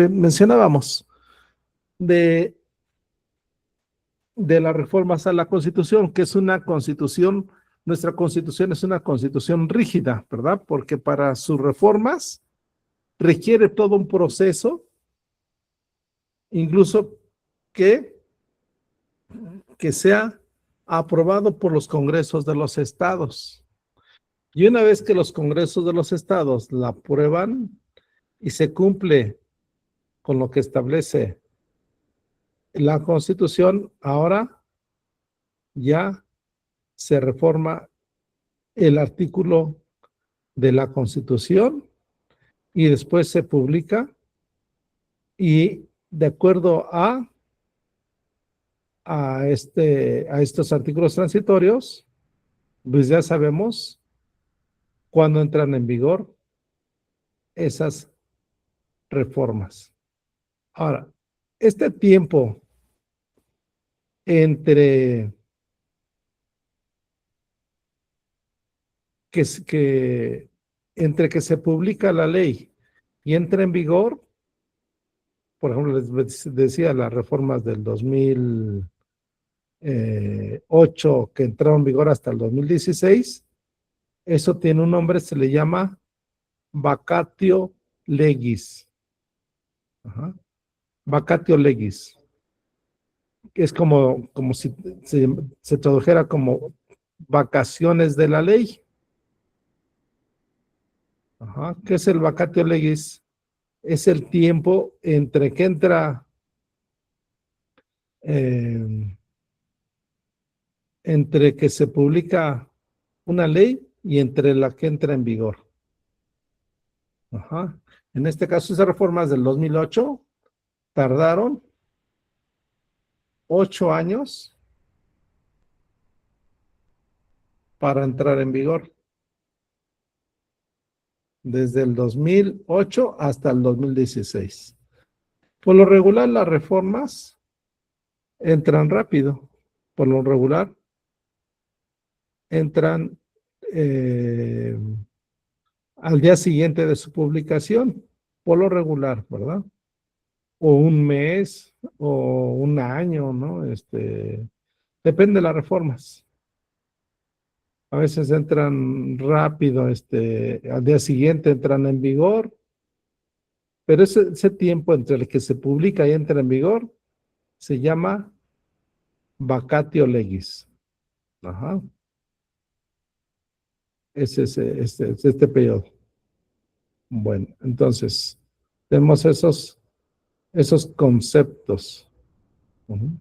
mencionábamos de las reformas a la Constitución, que es una Constitución, nuestra Constitución es una Constitución rígida, ¿verdad? Porque para sus reformas requiere todo un proceso, incluso que sea aprobado por los congresos de los estados. Y una vez que los congresos de los estados la aprueban y se cumple con lo que establece la Constitución, ahora ya se reforma el artículo de la Constitución y después se publica, y de acuerdo a estos artículos transitorios, pues ya sabemos cuándo entran en vigor esas reformas. Ahora, este tiempo entre que se publica la ley y entra en vigor, por ejemplo, les decía las reformas del 2008 que entraron en vigor hasta el 2016, eso tiene un nombre, se le llama vacatio legis. Ajá. Vacatio legis. Es como si se tradujera como vacaciones de la ley. Ajá. ¿Qué es el vacatio legis? Es el tiempo entre que entra, entre que se publica una ley y entre la que entra en vigor. Ajá. En este caso, esas reformas del 2008 tardaron 8 años para entrar en vigor. Desde el 2008 hasta el 2016. Por lo regular, las reformas entran rápido. Por lo regular, entran al día siguiente de su publicación. Por lo regular, ¿verdad? O un mes, o un año, ¿no? Depende de las reformas. A veces entran rápido, al día siguiente entran en vigor, pero ese tiempo entre el que se publica y entra en vigor se llama vacatio legis. Ajá. Es este periodo. Bueno, entonces, tenemos esos conceptos. Uh-huh.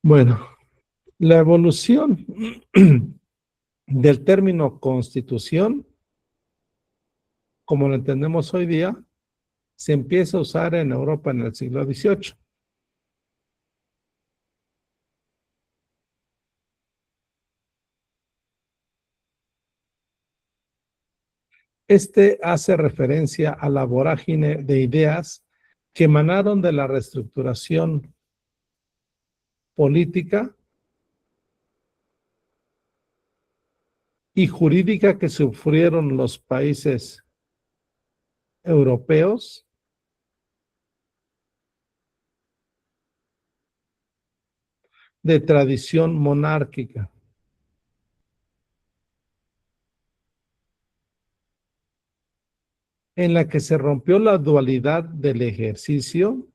Bueno, la evolución del término constitución, como lo entendemos hoy día, se empieza a usar en Europa en el siglo XVIII. Hace referencia a la vorágine de ideas que emanaron de la reestructuración política y jurídica que sufrieron los países europeos de tradición monárquica. En la que se rompió la dualidad del ejercicio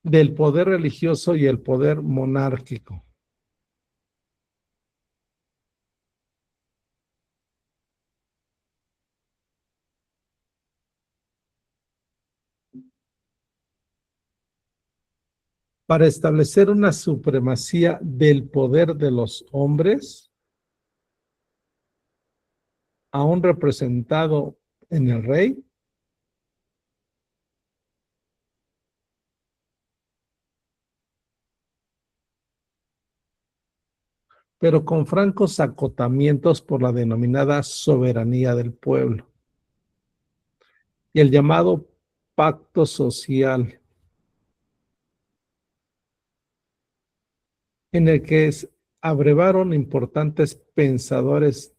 del poder religioso y el poder monárquico. Para establecer una supremacía del poder de los hombres, aún representado en el rey, pero con francos acotamientos por la denominada soberanía del pueblo y el llamado pacto social, en el que abrevaron importantes pensadores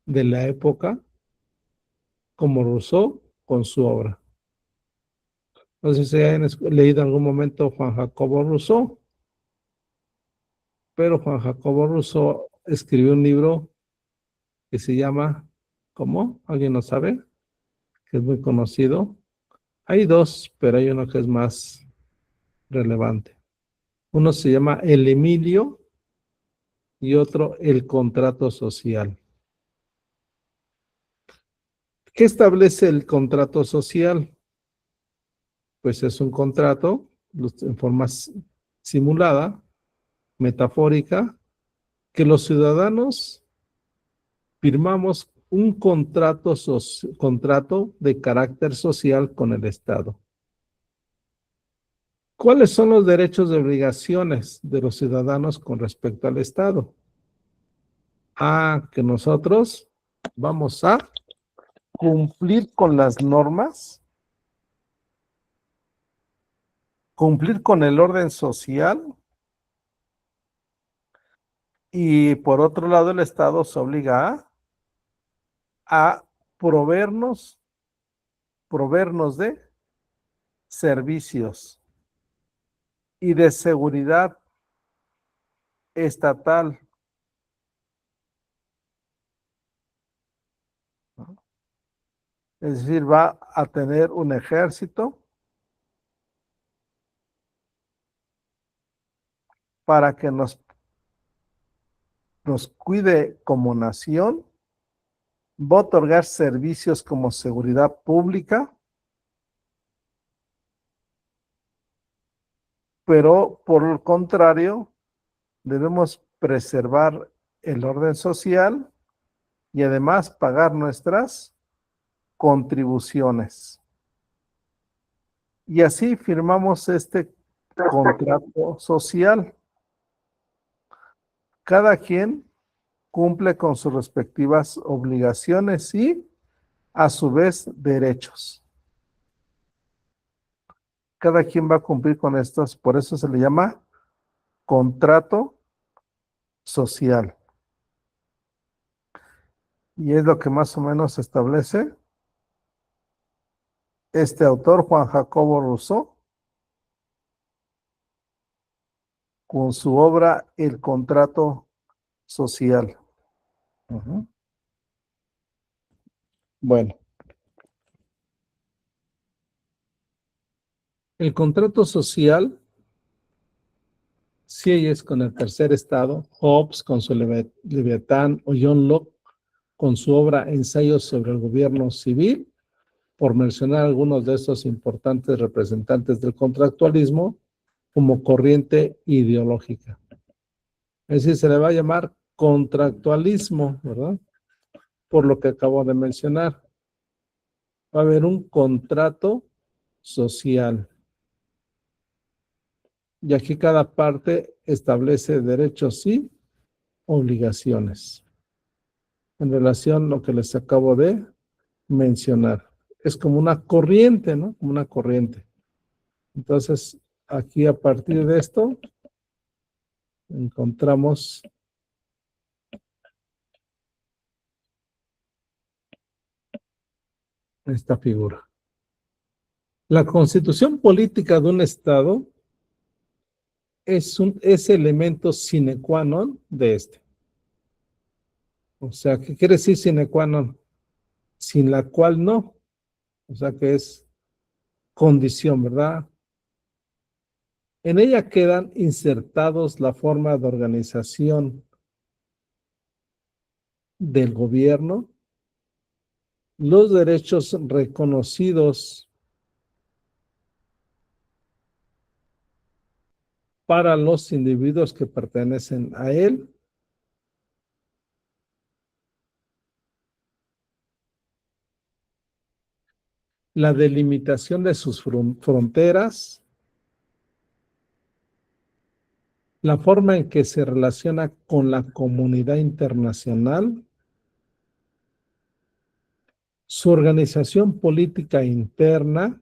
de la época, como Rousseau, con su obra. No sé si han leído en algún momento Juan Jacobo Rousseau, pero Juan Jacobo Rousseau escribió un libro que se llama, ¿cómo? ¿Alguien lo sabe? Que es muy conocido. Hay dos, pero hay uno que es más relevante. Uno se llama El Emilio y otro El Contrato Social. ¿Qué establece el contrato social? Pues es un contrato en forma simulada, metafórica, que los ciudadanos firmamos un contrato de carácter social con el Estado. ¿Cuáles son los derechos y obligaciones de los ciudadanos con respecto al Estado? Que nosotros vamos a cumplir con las normas, cumplir con el orden social, y por otro lado el Estado se obliga a proveernos de servicios y de seguridad estatal. Es decir, va a tener un ejército para que nos cuide como nación, va a otorgar servicios como seguridad pública, pero por el contrario, debemos preservar el orden social y además pagar nuestras contribuciones. Y así firmamos este contrato social. Cada quien cumple con sus respectivas obligaciones y, a su vez, derechos. Cada quien va a cumplir con estos, por eso se le llama contrato social. Y es lo que más o menos establece este autor, Juan Jacobo Rousseau, con su obra El Contrato Social. Bueno, el contrato social, Sieyes con el tercer estado, Hobbes con su Leviatán o John Locke con su obra Ensayos sobre el gobierno civil, por mencionar algunos de estos importantes representantes del contractualismo como corriente ideológica. Es decir, se le va a llamar contractualismo, ¿verdad? Por lo que acabo de mencionar. Va a haber un contrato social. Y aquí cada parte establece derechos y obligaciones en relación a lo que les acabo de mencionar. Es como una corriente, ¿no? Como una corriente. Entonces, aquí a partir de esto, encontramos esta figura. La constitución política de un Estado es elemento sine qua non de este. O sea, ¿qué quiere decir sine qua non? Sin la cual no. O sea, que es condición, ¿verdad? En ella quedan insertados la forma de organización del gobierno, los derechos reconocidos para los individuos que pertenecen a él, la delimitación de sus fronteras, la forma en que se relaciona con la comunidad internacional, su organización política interna,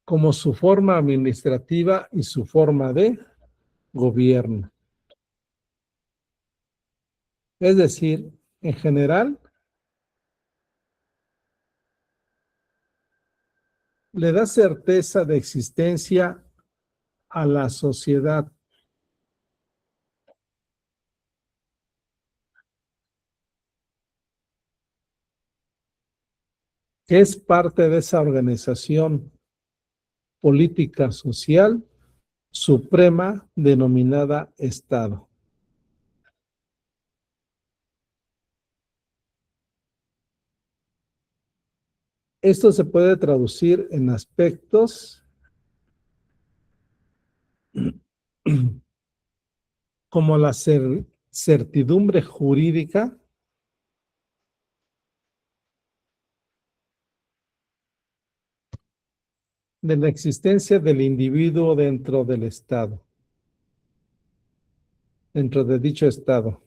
como su forma administrativa y su forma de gobierno. Es decir, en general, le da certeza de existencia a la sociedad. Que es parte de esa organización política social suprema denominada Estado. Esto se puede traducir en aspectos como la certidumbre jurídica, de la existencia del individuo dentro del Estado, dentro de dicho Estado.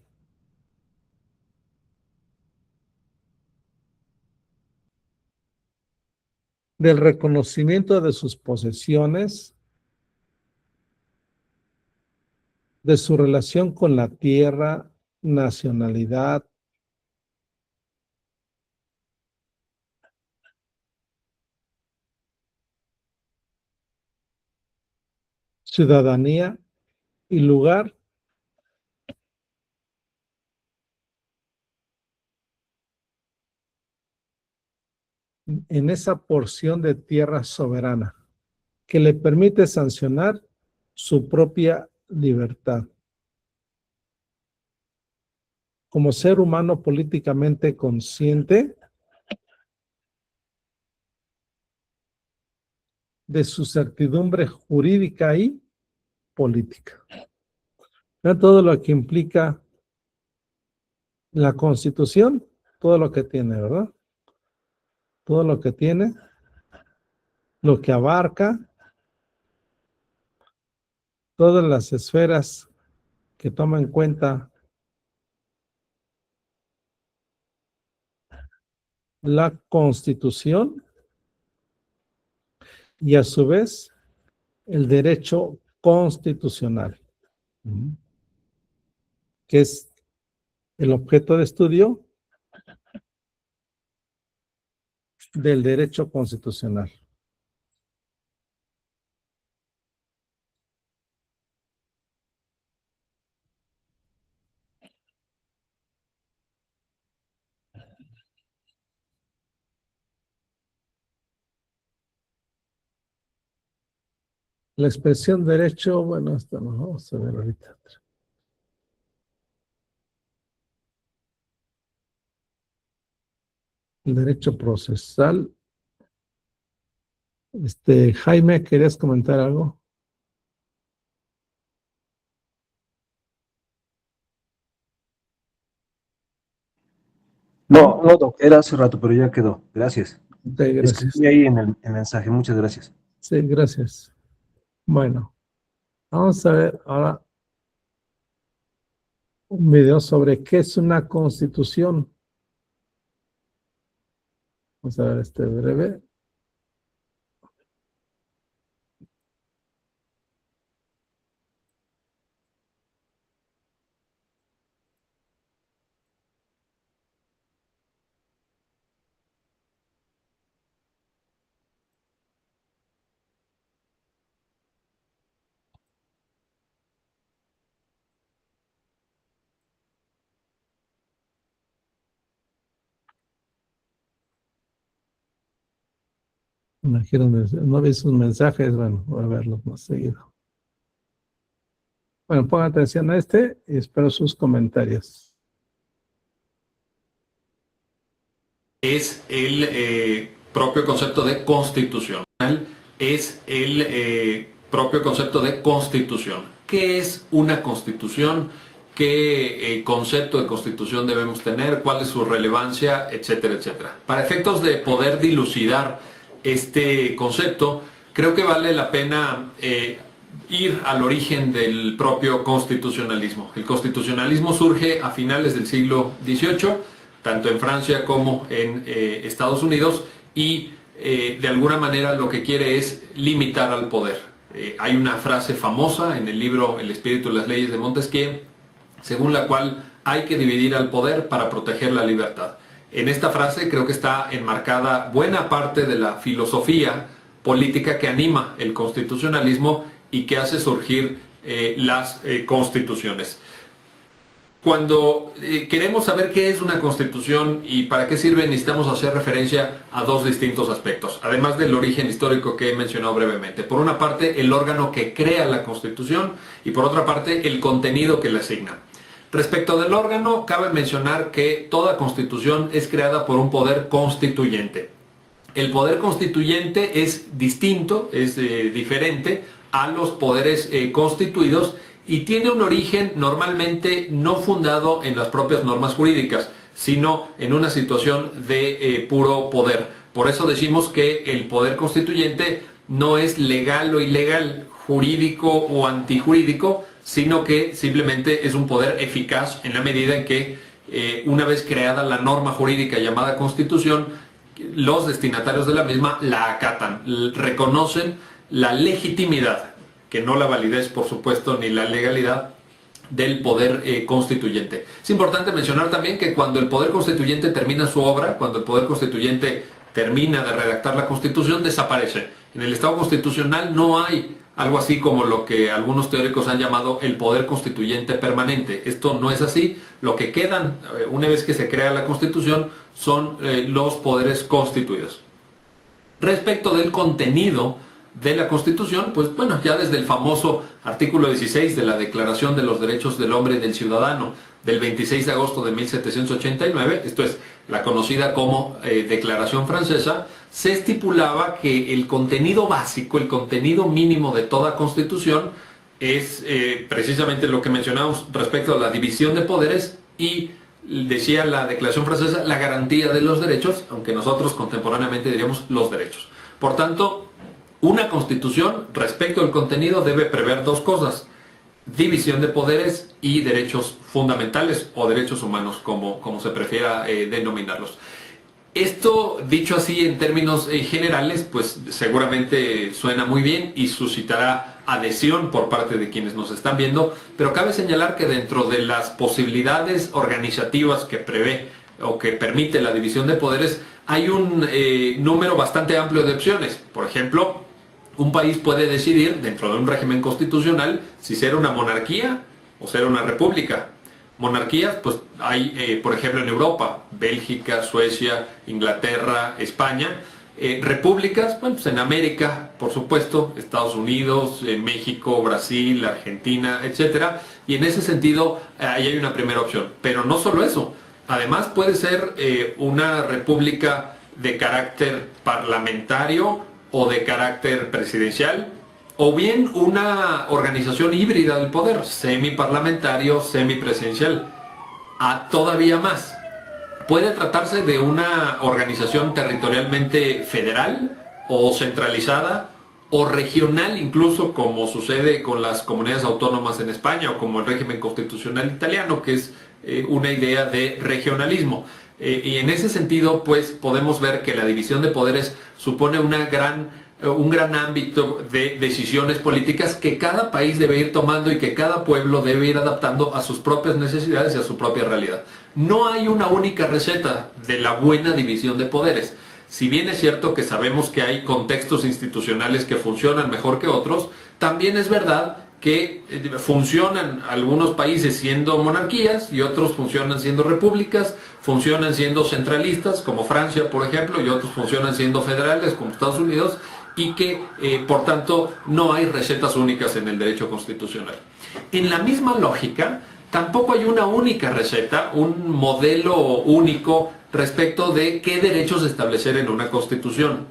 Del reconocimiento de sus posesiones, de su relación con la tierra, nacionalidad, ciudadanía y lugar en esa porción de tierra soberana que le permite sancionar su propia libertad. Como ser humano políticamente consciente de su certidumbre jurídica y política. Vean todo lo que implica la Constitución, todo lo que tiene, ¿verdad? Todo lo que tiene, lo que abarca, todas las esferas que toma en cuenta la Constitución y a su vez el derecho constitucional, que es el objeto de estudio del derecho constitucional. La expresión derecho, bueno, esto no vamos a ver ahorita. El derecho procesal. Jaime, ¿querías comentar algo? No, no, doc, era hace rato, pero ya quedó. Gracias. Sí, gracias. Escribí ahí en el mensaje. Muchas gracias. Sí, gracias. Bueno, vamos a ver ahora un video sobre qué es una constitución. Vamos a ver este breve. No vi sus mensajes, bueno, voy a verlos más seguido. Bueno, pongan atención a este y espero sus comentarios. Es el propio concepto de constitucional, es el propio concepto de constitución. ¿Qué es una constitución? ¿Qué concepto de constitución debemos tener? ¿Cuál es su relevancia? Etcétera, etcétera. Para efectos de poder dilucidar este concepto, creo que vale la pena ir al origen del propio constitucionalismo. El constitucionalismo surge a finales del siglo XVIII, tanto en Francia como en Estados Unidos, y de alguna manera lo que quiere es limitar al poder. Hay una frase famosa en el libro El espíritu de las leyes de Montesquieu, según la cual hay que dividir al poder para proteger la libertad. En esta frase creo que está enmarcada buena parte de la filosofía política que anima el constitucionalismo y que hace surgir las constituciones. Cuando queremos saber qué es una constitución y para qué sirve, necesitamos hacer referencia a dos distintos aspectos, además del origen histórico que he mencionado brevemente. Por una parte, el órgano que crea la constitución y por otra parte, el contenido que le asigna. Respecto del órgano, cabe mencionar que toda constitución es creada por un poder constituyente. El poder constituyente es distinto, es diferente a los poderes constituidos y tiene un origen normalmente no fundado en las propias normas jurídicas, sino en una situación de puro poder. Por eso decimos que el poder constituyente no es legal o ilegal, jurídico o antijurídico, sino que simplemente es un poder eficaz en la medida en que una vez creada la norma jurídica llamada Constitución, los destinatarios de la misma la acatan, reconocen la legitimidad, que no la validez, por supuesto, ni la legalidad del poder constituyente. Es importante mencionar también que cuando el poder constituyente termina su obra, cuando el poder constituyente termina de redactar la Constitución, desaparece. En el Estado constitucional no hay algo así como lo que algunos teóricos han llamado el poder constituyente permanente. Esto no es así. Lo que quedan, una vez que se crea la Constitución, son los poderes constituidos. Respecto del contenido de la Constitución, pues bueno, ya desde el famoso artículo 16 de la Declaración de los Derechos del Hombre y del Ciudadano del 26 de agosto de 1789, esto es la conocida como Declaración Francesa, se estipulaba que el contenido básico, el contenido mínimo de toda Constitución es precisamente lo que mencionamos respecto a la división de poderes y decía la Declaración Francesa la garantía de los derechos, aunque nosotros contemporáneamente diríamos los derechos. Por tanto, una constitución respecto al contenido debe prever dos cosas: división de poderes y derechos fundamentales o derechos humanos, como se prefiera denominarlos. Esto, dicho así en términos generales, pues seguramente suena muy bien y suscitará adhesión por parte de quienes nos están viendo, pero cabe señalar que dentro de las posibilidades organizativas que prevé o que permite la división de poderes, hay un número bastante amplio de opciones. Por ejemplo, un país puede decidir, dentro de un régimen constitucional, si ser una monarquía o ser una república. Monarquías, pues hay, por ejemplo, en Europa, Bélgica, Suecia, Inglaterra, España. Repúblicas, bueno, pues en América, por supuesto, Estados Unidos, México, Brasil, Argentina, etc. Y en ese sentido, ahí hay una primera opción. Pero no solo eso. Además puede ser una república de carácter parlamentario o de carácter presidencial, o bien una organización híbrida del poder, semiparlamentario, semipresidencial. Todavía más, puede tratarse de una organización territorialmente federal o centralizada o regional, incluso como sucede con las comunidades autónomas en España o como el régimen constitucional italiano, que es una idea de regionalismo. Y en ese sentido, pues podemos ver que la división de poderes supone un gran ámbito de decisiones políticas que cada país debe ir tomando y que cada pueblo debe ir adaptando a sus propias necesidades y a su propia realidad. No hay una única receta de la buena división de poderes. Si bien es cierto que sabemos que hay contextos institucionales que funcionan mejor que otros, también es verdad que funcionan algunos países siendo monarquías y otros funcionan siendo repúblicas, funcionan siendo centralistas como Francia, por ejemplo, y otros funcionan siendo federales como Estados Unidos, y que por tanto no hay recetas únicas en el derecho constitucional. En la misma lógica, tampoco hay una única receta, un modelo único respecto de qué derechos establecer en una constitución.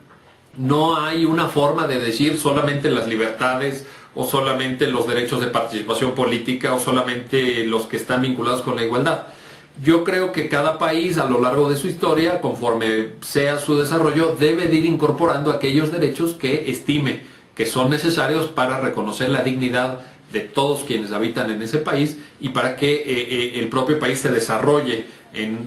No hay una forma de decir solamente las libertades o solamente los derechos de participación política o solamente los que están vinculados con la igualdad. Yo creo que cada país a lo largo de su historia, conforme sea su desarrollo, debe de ir incorporando aquellos derechos que estime que son necesarios para reconocer la dignidad de todos quienes habitan en ese país y para que el propio país se desarrolle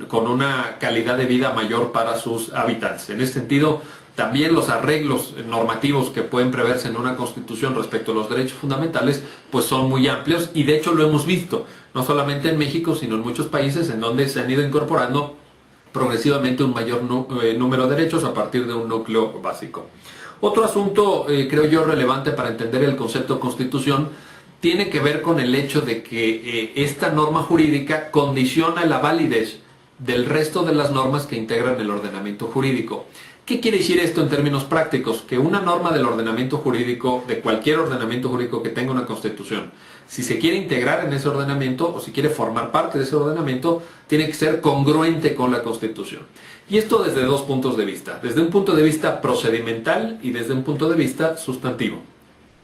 con una calidad de vida mayor para sus habitantes. En ese sentido, también los arreglos normativos que pueden preverse en una constitución respecto a los derechos fundamentales pues son muy amplios, y de hecho lo hemos visto, no solamente en México, sino en muchos países en donde se han ido incorporando progresivamente un mayor número de derechos a partir de un núcleo básico. Otro asunto, creo yo, relevante para entender el concepto constitución tiene que ver con el hecho de que esta norma jurídica condiciona la validez del resto de las normas que integran el ordenamiento jurídico. ¿Qué quiere decir esto en términos prácticos? Que una norma del ordenamiento jurídico, de cualquier ordenamiento jurídico que tenga una constitución, si se quiere integrar en ese ordenamiento o si quiere formar parte de ese ordenamiento, tiene que ser congruente con la Constitución. Y esto desde dos puntos de vista, desde un punto de vista procedimental y desde un punto de vista sustantivo.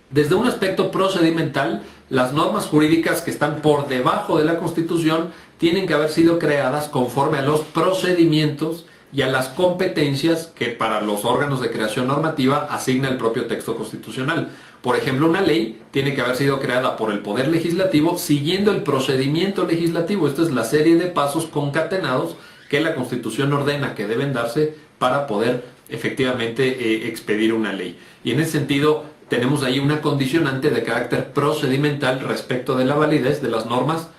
Desde un aspecto procedimental, las normas jurídicas que están por debajo de la Constitución tienen que haber sido creadas conforme a los procedimientos y a las competencias que para los órganos de creación normativa asigna el propio texto constitucional. Por ejemplo, una ley tiene que haber sido creada por el Poder Legislativo siguiendo el procedimiento legislativo. Esto es la serie de pasos concatenados que la Constitución ordena que deben darse para poder efectivamente expedir una ley. Y en ese sentido tenemos ahí una condicionante de carácter procedimental respecto de la validez de las normas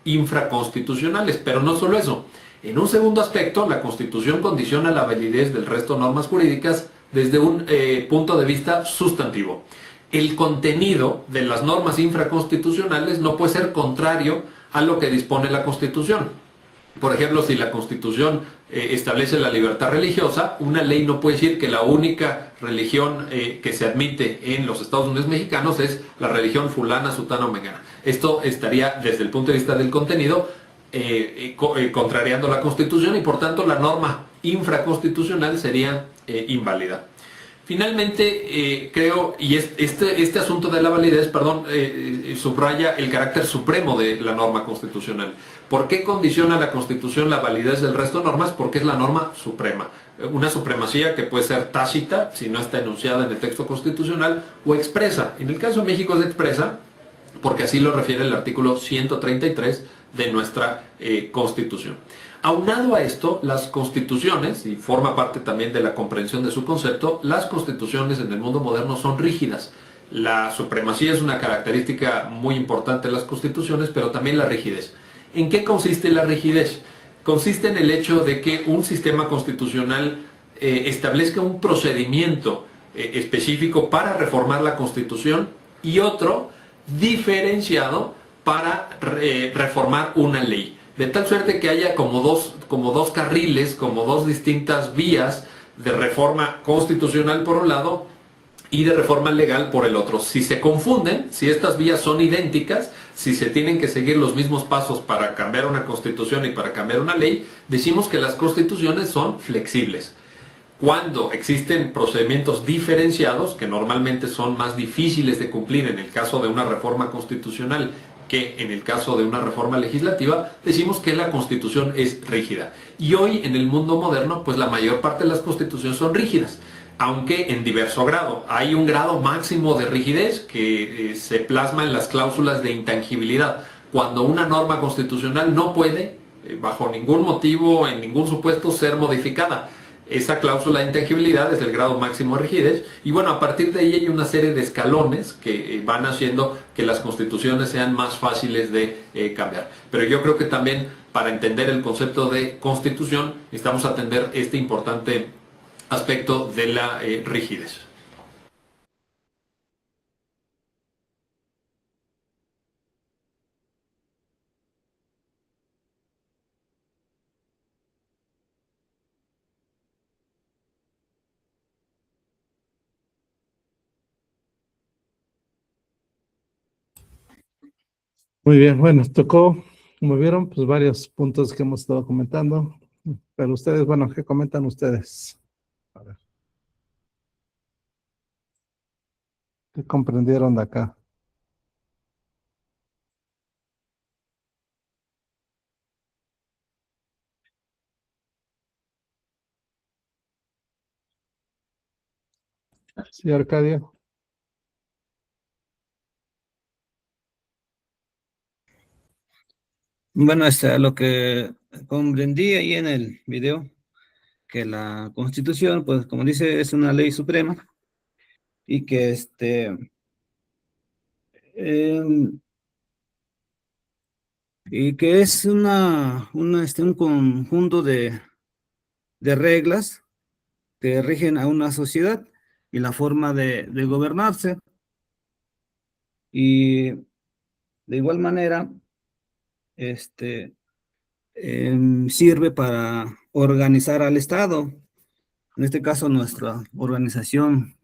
infraconstitucionales. Pero no solo eso. En un segundo aspecto, la Constitución condiciona la validez del resto de normas jurídicas desde un punto de vista sustantivo. El contenido de las normas infraconstitucionales no puede ser contrario a lo que dispone la Constitución. Por ejemplo, si la Constitución establece la libertad religiosa, una ley no puede decir que la única religión que se admite en los Estados Unidos mexicanos es la religión fulana, sutana o mengana. Esto estaría, desde el punto de vista del contenido, contrariando la Constitución, y por tanto la norma infraconstitucional sería inválida. Finalmente, creo, y este asunto de la validez, subraya el carácter supremo de la norma constitucional. ¿Por qué condiciona la Constitución la validez del resto de normas? Porque es la norma suprema. Una supremacía que puede ser tácita, si no está enunciada en el texto constitucional, o expresa. En el caso de México es expresa, porque así lo refiere el artículo 133 de nuestra Constitución. Aunado a esto, las constituciones, y forma parte también de la comprensión de su concepto, las constituciones en el mundo moderno son rígidas. La supremacía es una característica muy importante de las constituciones, pero también la rigidez. ¿En qué consiste la rigidez? Consiste en el hecho de que un sistema constitucional establezca un procedimiento específico para reformar la Constitución y otro diferenciado para reformar una ley. De tal suerte que haya como dos carriles, como dos distintas vías de reforma constitucional por un lado y de reforma legal por el otro. Si se confunden, si estas vías son idénticas, si se tienen que seguir los mismos pasos para cambiar una constitución y para cambiar una ley, decimos que las constituciones son flexibles. Cuando existen procedimientos diferenciados, que normalmente son más difíciles de cumplir en el caso de una reforma constitucional que en el caso de una reforma legislativa, decimos que la Constitución es rígida. Y hoy en el mundo moderno, pues la mayor parte de las constituciones son rígidas, aunque en diverso grado. Hay un grado máximo de rigidez que se plasma en las cláusulas de intangibilidad, cuando una norma constitucional no puede, bajo ningún motivo, en ningún supuesto, ser modificada. Esa cláusula de intangibilidad es el grado máximo de rigidez, y bueno, a partir de ahí hay una serie de escalones que van haciendo que las constituciones sean más fáciles de cambiar. Pero yo creo que también para entender el concepto de constitución necesitamos atender este importante aspecto de la rigidez. Muy bien, bueno, tocó, como vieron, pues varios puntos que hemos estado comentando, pero ustedes, bueno, ¿qué comentan ustedes? A ver. ¿Qué comprendieron de acá? Sí, Arcadio. Bueno, lo que comprendí ahí en el video, que la Constitución, pues como dice, es una ley suprema y que em, y que es un conjunto de reglas que rigen a una sociedad y la forma de gobernarse. Y de igual manera, sirve para organizar al Estado. En este caso, nuestra organización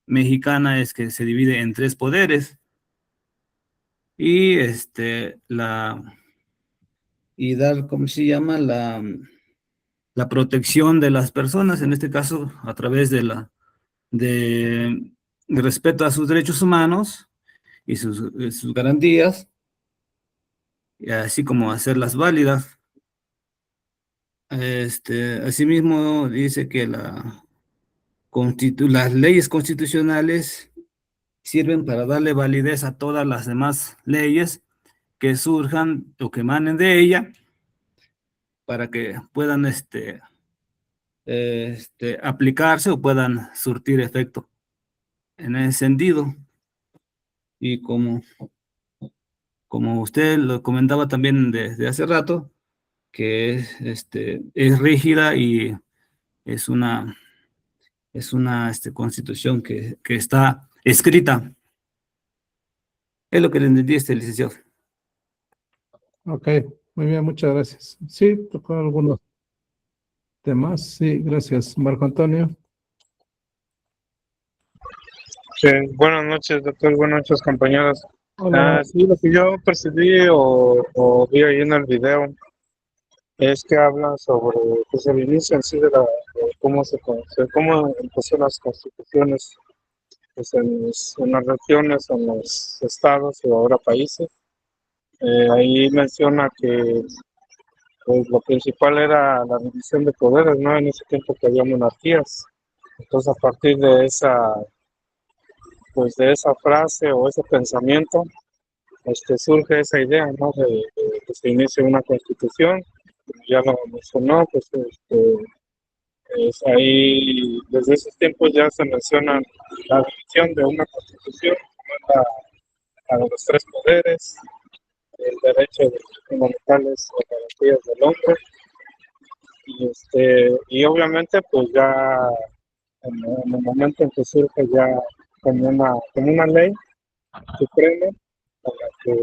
mexicana es que se divide en 3 poderes y y dar, ¿cómo se llama? La protección de las personas, en este caso, a través de respeto a sus derechos humanos y sus garantías, y así como hacerlas válidas. Asimismo, dice que las leyes constitucionales sirven para darle validez a todas las demás leyes que surjan o que emanen de ella, para que puedan aplicarse o puedan surtir efecto en ese sentido. Y como usted lo comentaba también desde hace rato, que es rígida y es una constitución que está escrita. Es lo que le entendí, licenciado. Ok, muy bien, muchas gracias. Sí, tocó algunos temas. Sí, gracias, Marco Antonio. Sí, buenas noches, doctor. Buenas noches, compañeros. Hola. Sí, lo que yo percibí o vi ahí en el video es que habla sobre pues, el inicio en sí de cómo cómo empezó las constituciones pues, en las regiones, en los estados y ahora países. Ahí menciona que pues, lo principal era la división de poderes, ¿no? En ese tiempo que había monarquías. Entonces, a partir de de esa frase o ese pensamiento, surge esa idea, ¿no? De que se inicie una constitución. Ya lo mencionó, pues es ahí, desde esos tiempos ya se menciona la división de una constitución, como es la de los 3 poderes, el derecho de fundamentales o garantías del hombre, y obviamente pues ya en el momento en que surge ya como una ley suprema, a la que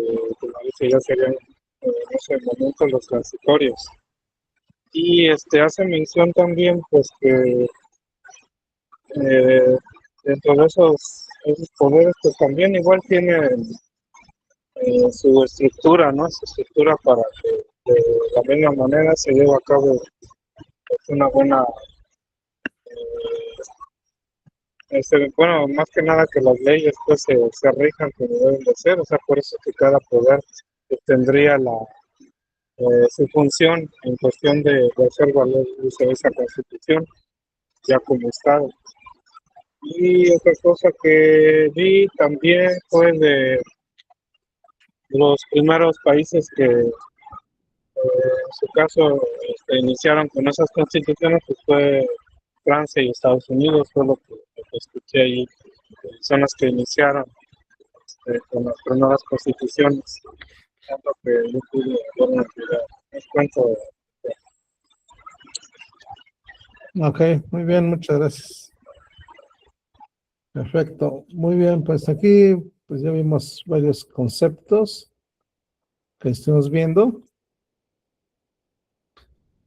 como dice ya serían en ese momento los transitorios. Y hace mención también pues que dentro de esos poderes pues también igual tienen su estructura, ¿no? Su estructura para que de la misma manera se lleve a cabo pues, una buena bueno, más que nada que las leyes pues se rijan como deben de ser, o sea, por eso que cada poder tendría su función en cuestión de hacer valer uso de esa constitución ya como Estado. Y otra cosa que vi también fue de los primeros países que en su caso iniciaron con esas constituciones, pues fue Francia y Estados Unidos, fue lo que escuché ahí, son las que iniciaron con las primeras constituciones, es lo que yo pude ver en el video. Les cuento. Ok, muy bien, muchas gracias. Perfecto, muy bien, pues aquí pues ya vimos varios conceptos que estuvimos viendo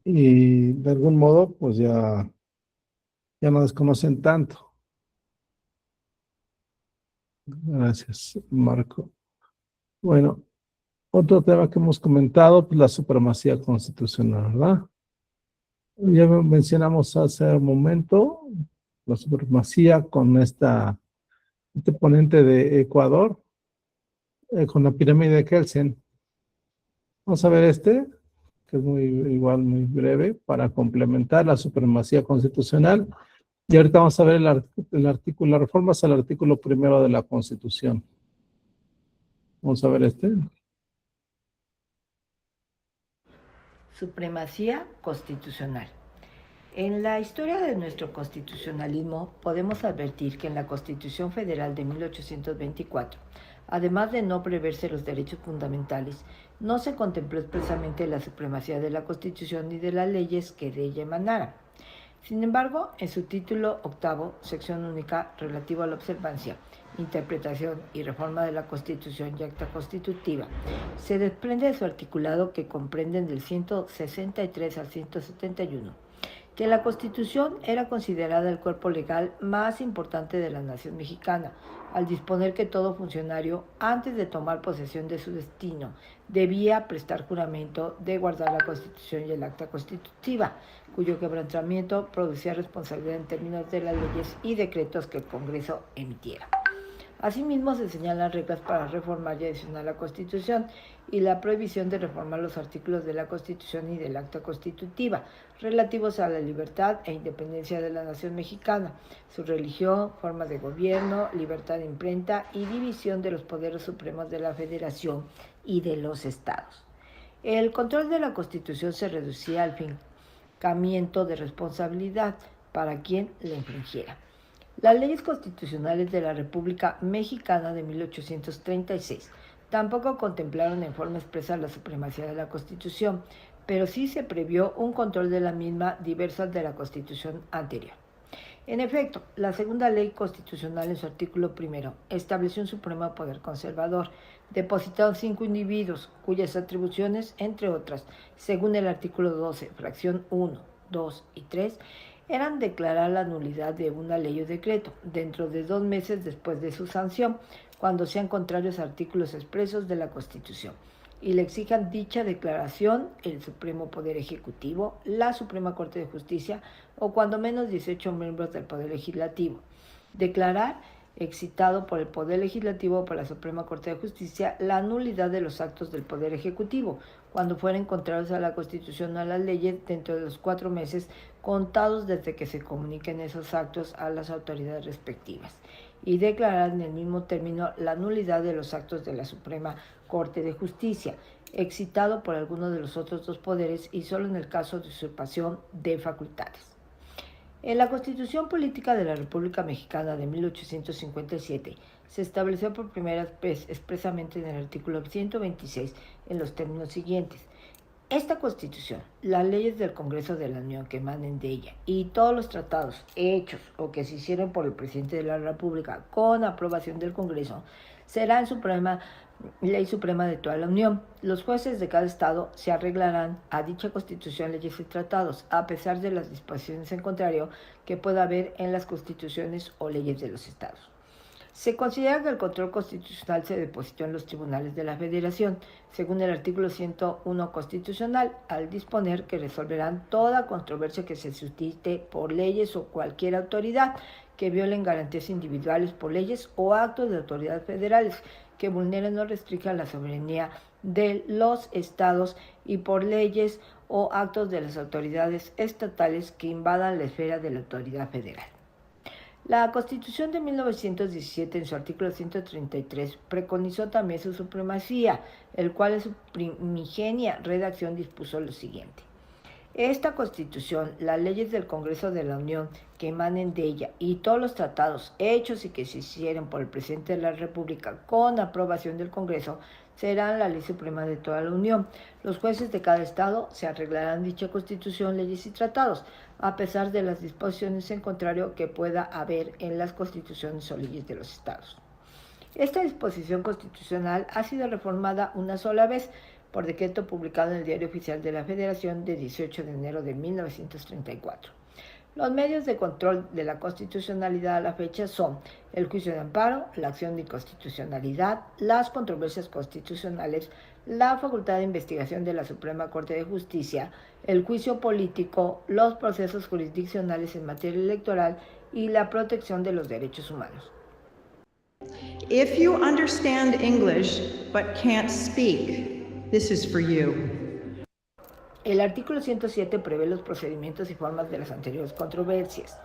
y de algún modo pues ya no desconocen tanto. Gracias, Marco. Bueno, Otro tema que hemos comentado, pues la supremacía constitucional, ¿verdad? Ya mencionamos hace un momento la supremacía con este ponente de Ecuador, con la pirámide de Kelsen. Vamos a ver que es muy breve, para complementar la supremacía constitucional. Y ahorita vamos a ver el artículo, las reformas al artículo 1 de la Constitución. Vamos a ver Supremacía constitucional. En la historia de nuestro constitucionalismo podemos advertir que en la Constitución Federal de 1824, además de no preverse los derechos fundamentales, no se contempló expresamente la supremacía de la Constitución ni de las leyes que de ella emanaran. Sin embargo, en su título octavo, sección única relativo a la observancia, interpretación y reforma de la Constitución y acta constitutiva, se desprende de su articulado, que comprenden del 163 al 171, que la Constitución era considerada el cuerpo legal más importante de la nación mexicana, al disponer que todo funcionario, antes de tomar posesión de su destino, debía prestar juramento de guardar la Constitución y el acta constitutiva, cuyo quebrantamiento producía responsabilidad en términos de las leyes y decretos que el Congreso emitiera. Asimismo, se señalan reglas para reformar y adicionar la Constitución y la prohibición de reformar los artículos de la Constitución y del acta constitutiva relativos a la libertad e independencia de la nación mexicana, su religión, forma de gobierno, libertad de imprenta y división de los poderes supremos de la Federación y de los estados. El control de la Constitución se reducía al fincamiento de responsabilidad para quien la infringiera. Las leyes constitucionales de la República Mexicana de 1836 tampoco contemplaron en forma expresa la supremacía de la Constitución, pero sí se previó un control de la misma diverso al de la Constitución anterior. En efecto, la segunda ley constitucional en su artículo 1 estableció un supremo poder conservador, depositado en 5 individuos, cuyas atribuciones, entre otras, según el artículo 12, fracción 1, 2 y 3, eran declarar la nulidad de una ley o decreto dentro de 2 meses después de su sanción, cuando sean contrarios a artículos expresos de la Constitución, y le exijan dicha declaración el Supremo Poder Ejecutivo, la Suprema Corte de Justicia o cuando menos 18 miembros del Poder Legislativo. Declarar, excitado por el Poder Legislativo o por la Suprema Corte de Justicia, la nulidad de los actos del Poder Ejecutivo, cuando fueren contrarios a la Constitución o a las leyes, dentro de los 4 meses contados desde que se comuniquen esos actos a las autoridades respectivas, y declarar en el mismo término la nulidad de los actos de la Suprema Corte de Justicia, excitado por alguno de los otros 2 poderes y solo en el caso de usurpación de facultades. En la Constitución Política de la República Mexicana de 1857 se estableció por primera vez expresamente en el artículo 126 en los términos siguientes: esta Constitución, las leyes del Congreso de la Unión que emanen de ella y todos los tratados hechos o que se hicieron por el presidente de la República con aprobación del Congreso serán ley suprema de toda la Unión. Los jueces de cada estado se arreglarán a dicha Constitución, leyes y tratados, a pesar de las disposiciones en contrario que pueda haber en las constituciones o leyes de los estados. Se considera que el control constitucional se depositó en los tribunales de la Federación, según el artículo 101 constitucional, al disponer que resolverán toda controversia que se suscite por leyes o cualquier autoridad que violen garantías individuales por leyes o actos de autoridades federales que vulneren o restrinjan la soberanía de los estados y por leyes o actos de las autoridades estatales que invadan la esfera de la autoridad federal. La Constitución de 1917, en su artículo 133, preconizó también su supremacía, el cual en su primigenia redacción dispuso lo siguiente: esta Constitución, las leyes del Congreso de la Unión que emanen de ella y todos los tratados hechos y que se hicieran por el presidente de la República con aprobación del Congreso serán la ley suprema de toda la Unión. Los jueces de cada estado se arreglarán dicha Constitución, leyes y tratados, a pesar de las disposiciones en contrario que pueda haber en las constituciones o leyes de los estados. Esta disposición constitucional ha sido reformada una sola vez por decreto publicado en el Diario Oficial de la Federación de 18 de enero de 1934. Los medios de control de la constitucionalidad a la fecha son el juicio de amparo, la acción de inconstitucionalidad, las controversias constitucionales, la facultad de investigación de la Suprema Corte de Justicia, el juicio político, los procesos jurisdiccionales en materia electoral y la protección de los derechos humanos. If you understand English but can't speak, this is for you. El artículo 107 prevé los procedimientos y formas de las anteriores controversias.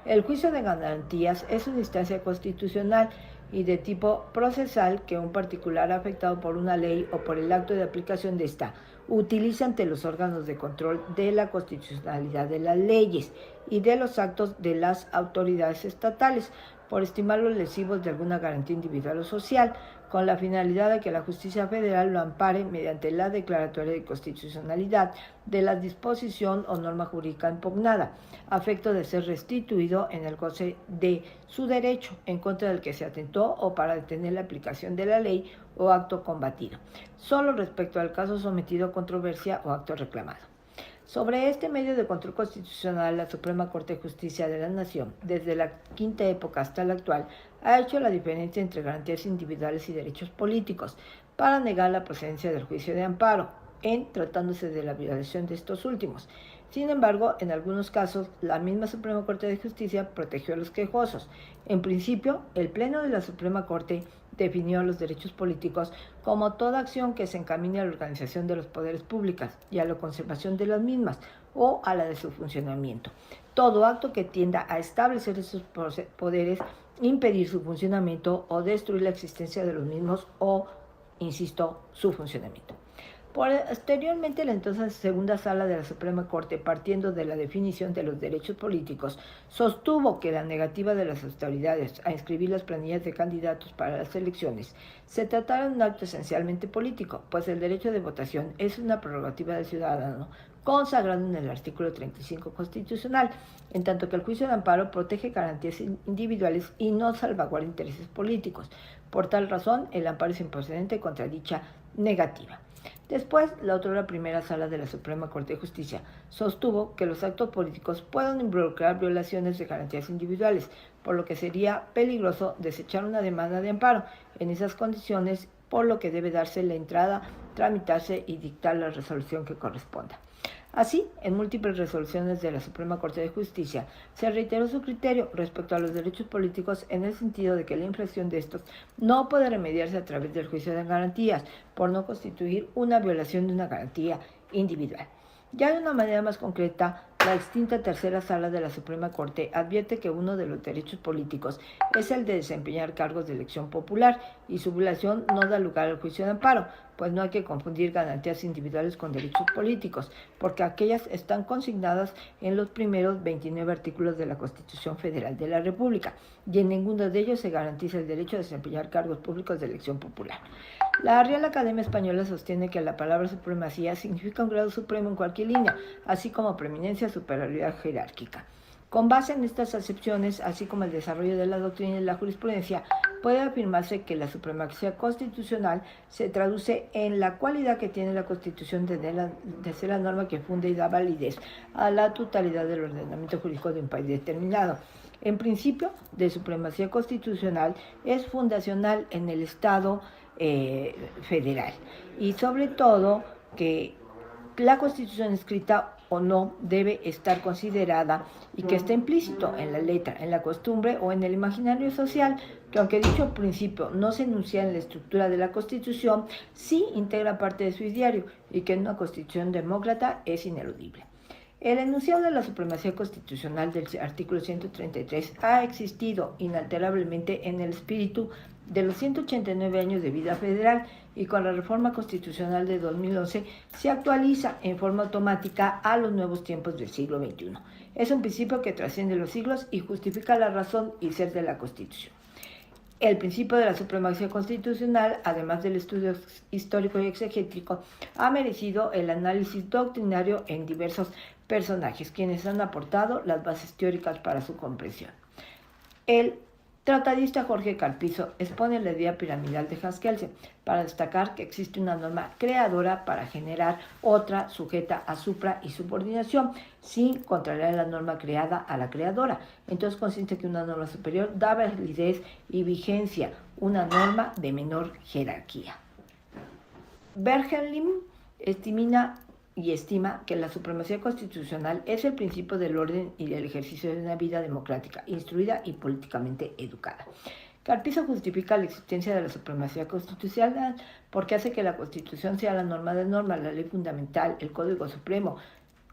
El juicio de garantías es una instancia constitucional y de tipo procesal que un particular afectado por una ley o por el acto de aplicación de esta utiliza ante los órganos de control de la constitucionalidad de las leyes y de los actos de las autoridades estatales por estimarlos lesivos de alguna garantía individual o social, con la finalidad de que la justicia federal lo ampare mediante la declaratoria de constitucionalidad de la disposición o norma jurídica impugnada, a efecto de ser restituido en el goce de su derecho en contra del que se atentó o para detener la aplicación de la ley o acto combatido, solo respecto al caso sometido a controversia o acto reclamado. Sobre este medio de control constitucional, la Suprema Corte de Justicia de la Nación, desde la quinta época hasta la actual, ha hecho la diferencia entre garantías individuales y derechos políticos para negar la procedencia del juicio de amparo, en tratándose de la violación de estos últimos. Sin embargo, en algunos casos, la misma Suprema Corte de Justicia protegió a los quejosos. En principio, el Pleno de la Suprema Corte definió los derechos políticos como toda acción que se encamine a la organización de los poderes públicos y a la conservación de las mismas o a la de su funcionamiento. Todo acto que tienda a establecer esos poderes, impedir su funcionamiento o destruir la existencia de los mismos o, insisto, su funcionamiento. Posteriormente, la entonces segunda sala de la Suprema Corte, partiendo de la definición de los derechos políticos, sostuvo que la negativa de las autoridades a inscribir las planillas de candidatos para las elecciones se tratara de un acto esencialmente político, pues el derecho de votación es una prerrogativa del ciudadano consagrado en el artículo 35 constitucional, en tanto que el juicio de amparo protege garantías individuales y no salvaguarda intereses políticos. Por tal razón, el amparo es improcedente contra dicha negativa. Después, la otrora primera sala de la Suprema Corte de Justicia sostuvo que los actos políticos pueden involucrar violaciones de garantías individuales, por lo que sería peligroso desechar una demanda de amparo en esas condiciones, por lo que debe darse la entrada, tramitarse y dictar la resolución que corresponda. Así, en múltiples resoluciones de la Suprema Corte de Justicia, se reiteró su criterio respecto a los derechos políticos en el sentido de que la infracción de estos no puede remediarse a través del juicio de garantías, por no constituir una violación de una garantía individual. Ya de una manera más concreta, la extinta tercera sala de la Suprema Corte advierte que uno de los derechos políticos es el de desempeñar cargos de elección popular y su violación no da lugar al juicio de amparo, pues no hay que confundir garantías individuales con derechos políticos, porque aquellas están consignadas en los primeros 29 artículos de la Constitución Federal de la República, y en ninguno de ellos se garantiza el derecho a desempeñar cargos públicos de elección popular. La Real Academia Española sostiene que la palabra supremacía significa un grado supremo en cualquier línea, así como preeminencia, superioridad jerárquica. Con base en estas acepciones, así como el desarrollo de la doctrina y la jurisprudencia, puede afirmarse que la supremacía constitucional se traduce en la cualidad que tiene la Constitución de ser la norma que funde y da validez a la totalidad del ordenamiento jurídico de un país determinado. En principio de supremacía constitucional es fundacional en el Estado federal y sobre todo que la Constitución escrita o no debe estar considerada y que está implícito en la letra, en la costumbre o en el imaginario social, que aunque dicho principio no se enuncia en la estructura de la Constitución, sí integra parte de su ideario y que en una Constitución demócrata es ineludible. El enunciado de la supremacía constitucional del artículo 133 ha existido inalterablemente en el espíritu de los 189 años de vida federal y con la reforma constitucional de 2011 se actualiza en forma automática a los nuevos tiempos del siglo XXI. Es un principio que trasciende los siglos y justifica la razón y ser de la Constitución. El principio de la supremacía constitucional, además del estudio histórico y exegético, ha merecido el análisis doctrinario en diversos personajes, quienes han aportado las bases teóricas para su comprensión. El tratadista Jorge Carpizo expone la idea piramidal de Hans Kelsen para destacar que existe una norma creadora para generar otra sujeta a supra y subordinación, sin contrariar la norma creada a la creadora. Entonces consiste que una norma superior da validez y vigencia, una norma de menor jerarquía. Bergenlim estima que la supremacía constitucional es el principio del orden y del ejercicio de una vida democrática, instruida y políticamente educada. Carpizo justifica la existencia de la supremacía constitucional porque hace que la Constitución sea la norma de normas, la ley fundamental, el Código Supremo,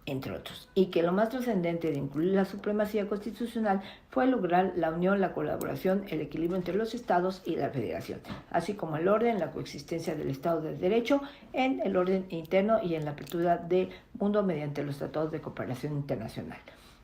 entre otros, y que lo más trascendente de incluir la supremacía constitucional fue lograr la unión, la colaboración, el equilibrio entre los estados y la federación, así como el orden, la coexistencia del Estado de Derecho en el orden interno y en la apertura del mundo mediante los tratados de cooperación internacional.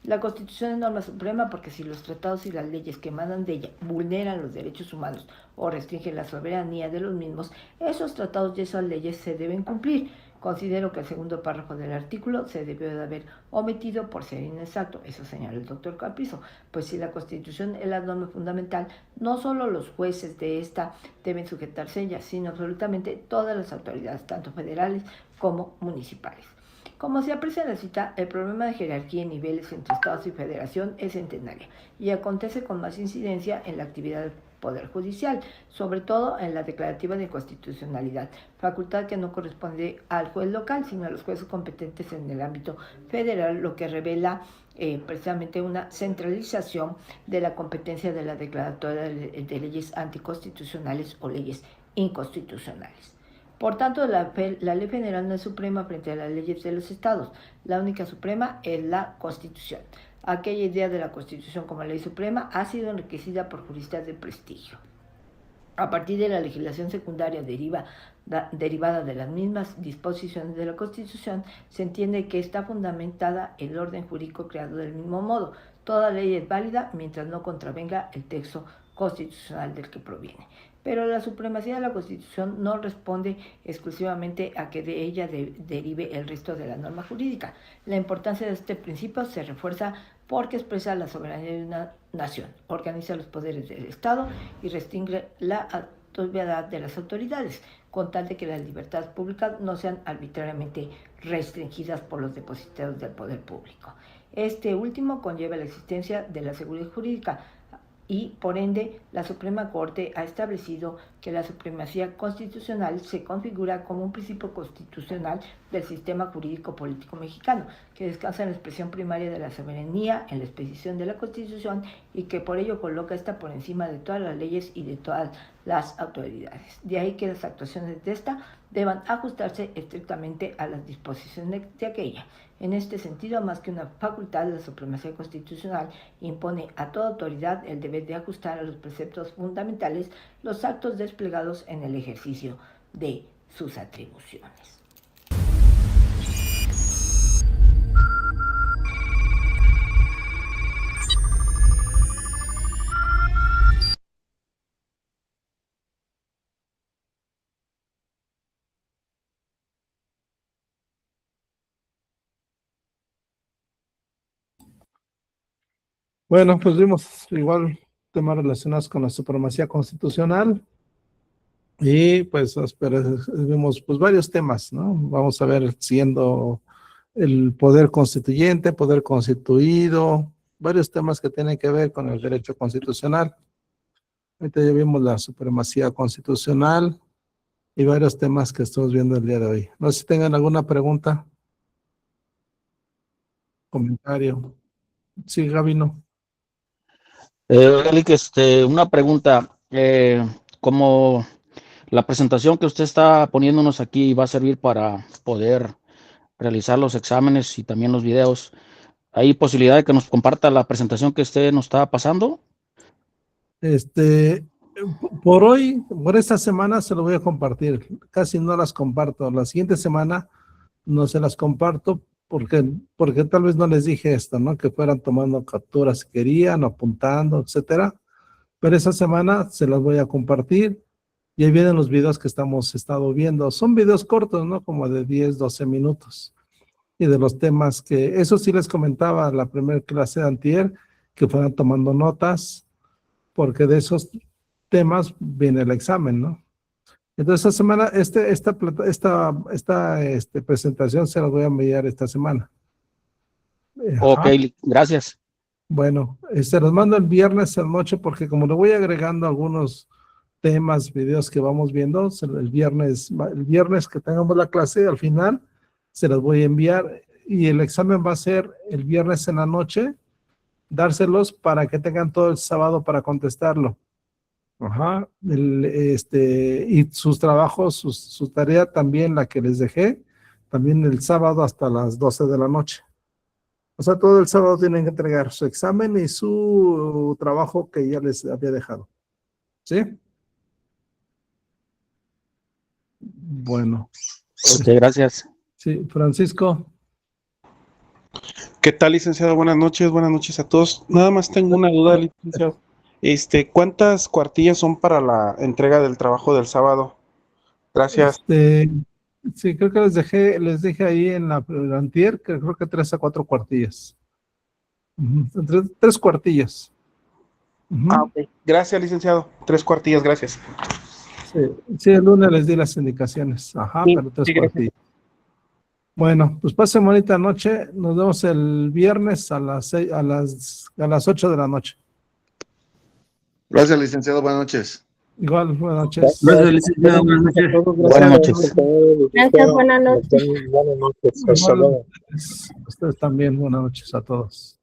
La Constitución es norma suprema porque si los tratados y las leyes que emanan de ella vulneran los derechos humanos o restringen la soberanía de los mismos, esos tratados y esas leyes se deben cumplir. Considero que el segundo párrafo del artículo se debió de haber omitido por ser inexacto, eso señala el doctor Carpizo, pues si la Constitución es la norma fundamental, no solo los jueces de esta deben sujetarse a ella, sino absolutamente todas las autoridades, tanto federales como municipales. Como se aprecia en la cita, el problema de jerarquía y niveles entre estados y federación es centenario y acontece con más incidencia en la actividad del Poder Judicial, sobre todo en la declarativa de constitucionalidad, facultad que no corresponde al juez local, sino a los jueces competentes en el ámbito federal, lo que revela precisamente una centralización de la competencia de la declaratoria de leyes anticonstitucionales o leyes inconstitucionales. Por tanto, la ley federal no es suprema frente a las leyes de los estados. La única suprema es la Constitución. Aquella idea de la Constitución como ley suprema ha sido enriquecida por juristas de prestigio. A partir de la legislación secundaria derivada de las mismas disposiciones de la Constitución, se entiende que está fundamentada el orden jurídico creado del mismo modo. Toda ley es válida mientras no contravenga el texto constitucional del que proviene. Pero la supremacía de la Constitución no responde exclusivamente a que de ella derive el resto de la norma jurídica. La importancia de este principio se refuerza porque expresa la soberanía de una nación, organiza los poderes del Estado y restringe la autoridad de las autoridades, con tal de que las libertades públicas no sean arbitrariamente restringidas por los depositarios del poder público. Este último conlleva la existencia de la seguridad jurídica, y, por ende, la Suprema Corte ha establecido que la supremacía constitucional se configura como un principio constitucional del sistema jurídico político mexicano, que descansa en la expresión primaria de la soberanía, en la exposición de la Constitución, y que por ello coloca esta por encima de todas las leyes y de todas las autoridades. De ahí que las actuaciones de esta deban ajustarse estrictamente a las disposiciones de aquella. En este sentido, más que una facultad, la supremacía constitucional impone a toda autoridad el deber de ajustar a los preceptos fundamentales los actos desplegados en el ejercicio de sus atribuciones. Bueno, pues vimos igual temas relacionados con la supremacía constitucional y pues vimos pues varios temas, ¿no? Vamos a ver siendo el poder constituyente, poder constituido, varios temas que tienen que ver con el derecho constitucional. Ahorita ya vimos la supremacía constitucional y varios temas que estamos viendo el día de hoy. No sé si tengan alguna pregunta, comentario. Sí, Gabino. Eric, una pregunta. Como la presentación que usted está poniéndonos aquí va a servir para poder realizar los exámenes y también los videos, ¿hay posibilidad de que nos comparta la presentación que usted nos está pasando? Por hoy, por esta semana se lo voy a compartir. Casi no las comparto. La siguiente semana no se las comparto porque tal vez no les dije esto, ¿no? Que fueran tomando capturas si querían, apuntando, etcétera. Pero esa semana se las voy a compartir y ahí vienen los videos que hemos estado viendo. Son videos cortos, ¿no? Como de 10, 12 minutos. Y de los temas que, eso sí les comentaba la primera clase de antier, que fueran tomando notas, porque de esos temas viene el examen, ¿no? Entonces, esta semana, esta presentación se la voy a enviar esta semana. Ok, gracias. Bueno, se los mando el viernes a la noche porque como le voy agregando algunos temas, videos que vamos viendo. El viernes que tengamos la clase, al final, se las voy a enviar y el examen va a ser el viernes en la noche, dárselos para que tengan todo el sábado para contestarlo. Ajá. Y sus trabajos, su tarea también, la que les dejé, también el sábado hasta las 12 de la noche. O sea, todo el sábado tienen que entregar su examen y su trabajo que ya les había dejado. ¿Sí? Bueno. Ok, gracias. Sí, Francisco. ¿Qué tal, licenciado? Buenas noches a todos. Nada más tengo una duda, licenciado. ¿Cuántas cuartillas son para la entrega del trabajo del sábado? Gracias. Sí, creo que les dije ahí en la antier, que creo que 3 a 4 cuartillas. Tres cuartillas. Ok. Gracias, licenciado. 3 cuartillas, gracias. Sí, el lunes les di las indicaciones. Ajá, Sí, pero 3 sí, gracias. cuartillas. Bueno, pues pasen bonita noche. Nos vemos el viernes a las 8 de la noche. Gracias, licenciado. Buenas noches. Igual, buenas noches. Gracias, licenciado. Buenas noches. Buenas noches. Gracias, buenas noches. Buenas noches. Hasta luego. Ustedes también, buenas noches a todos.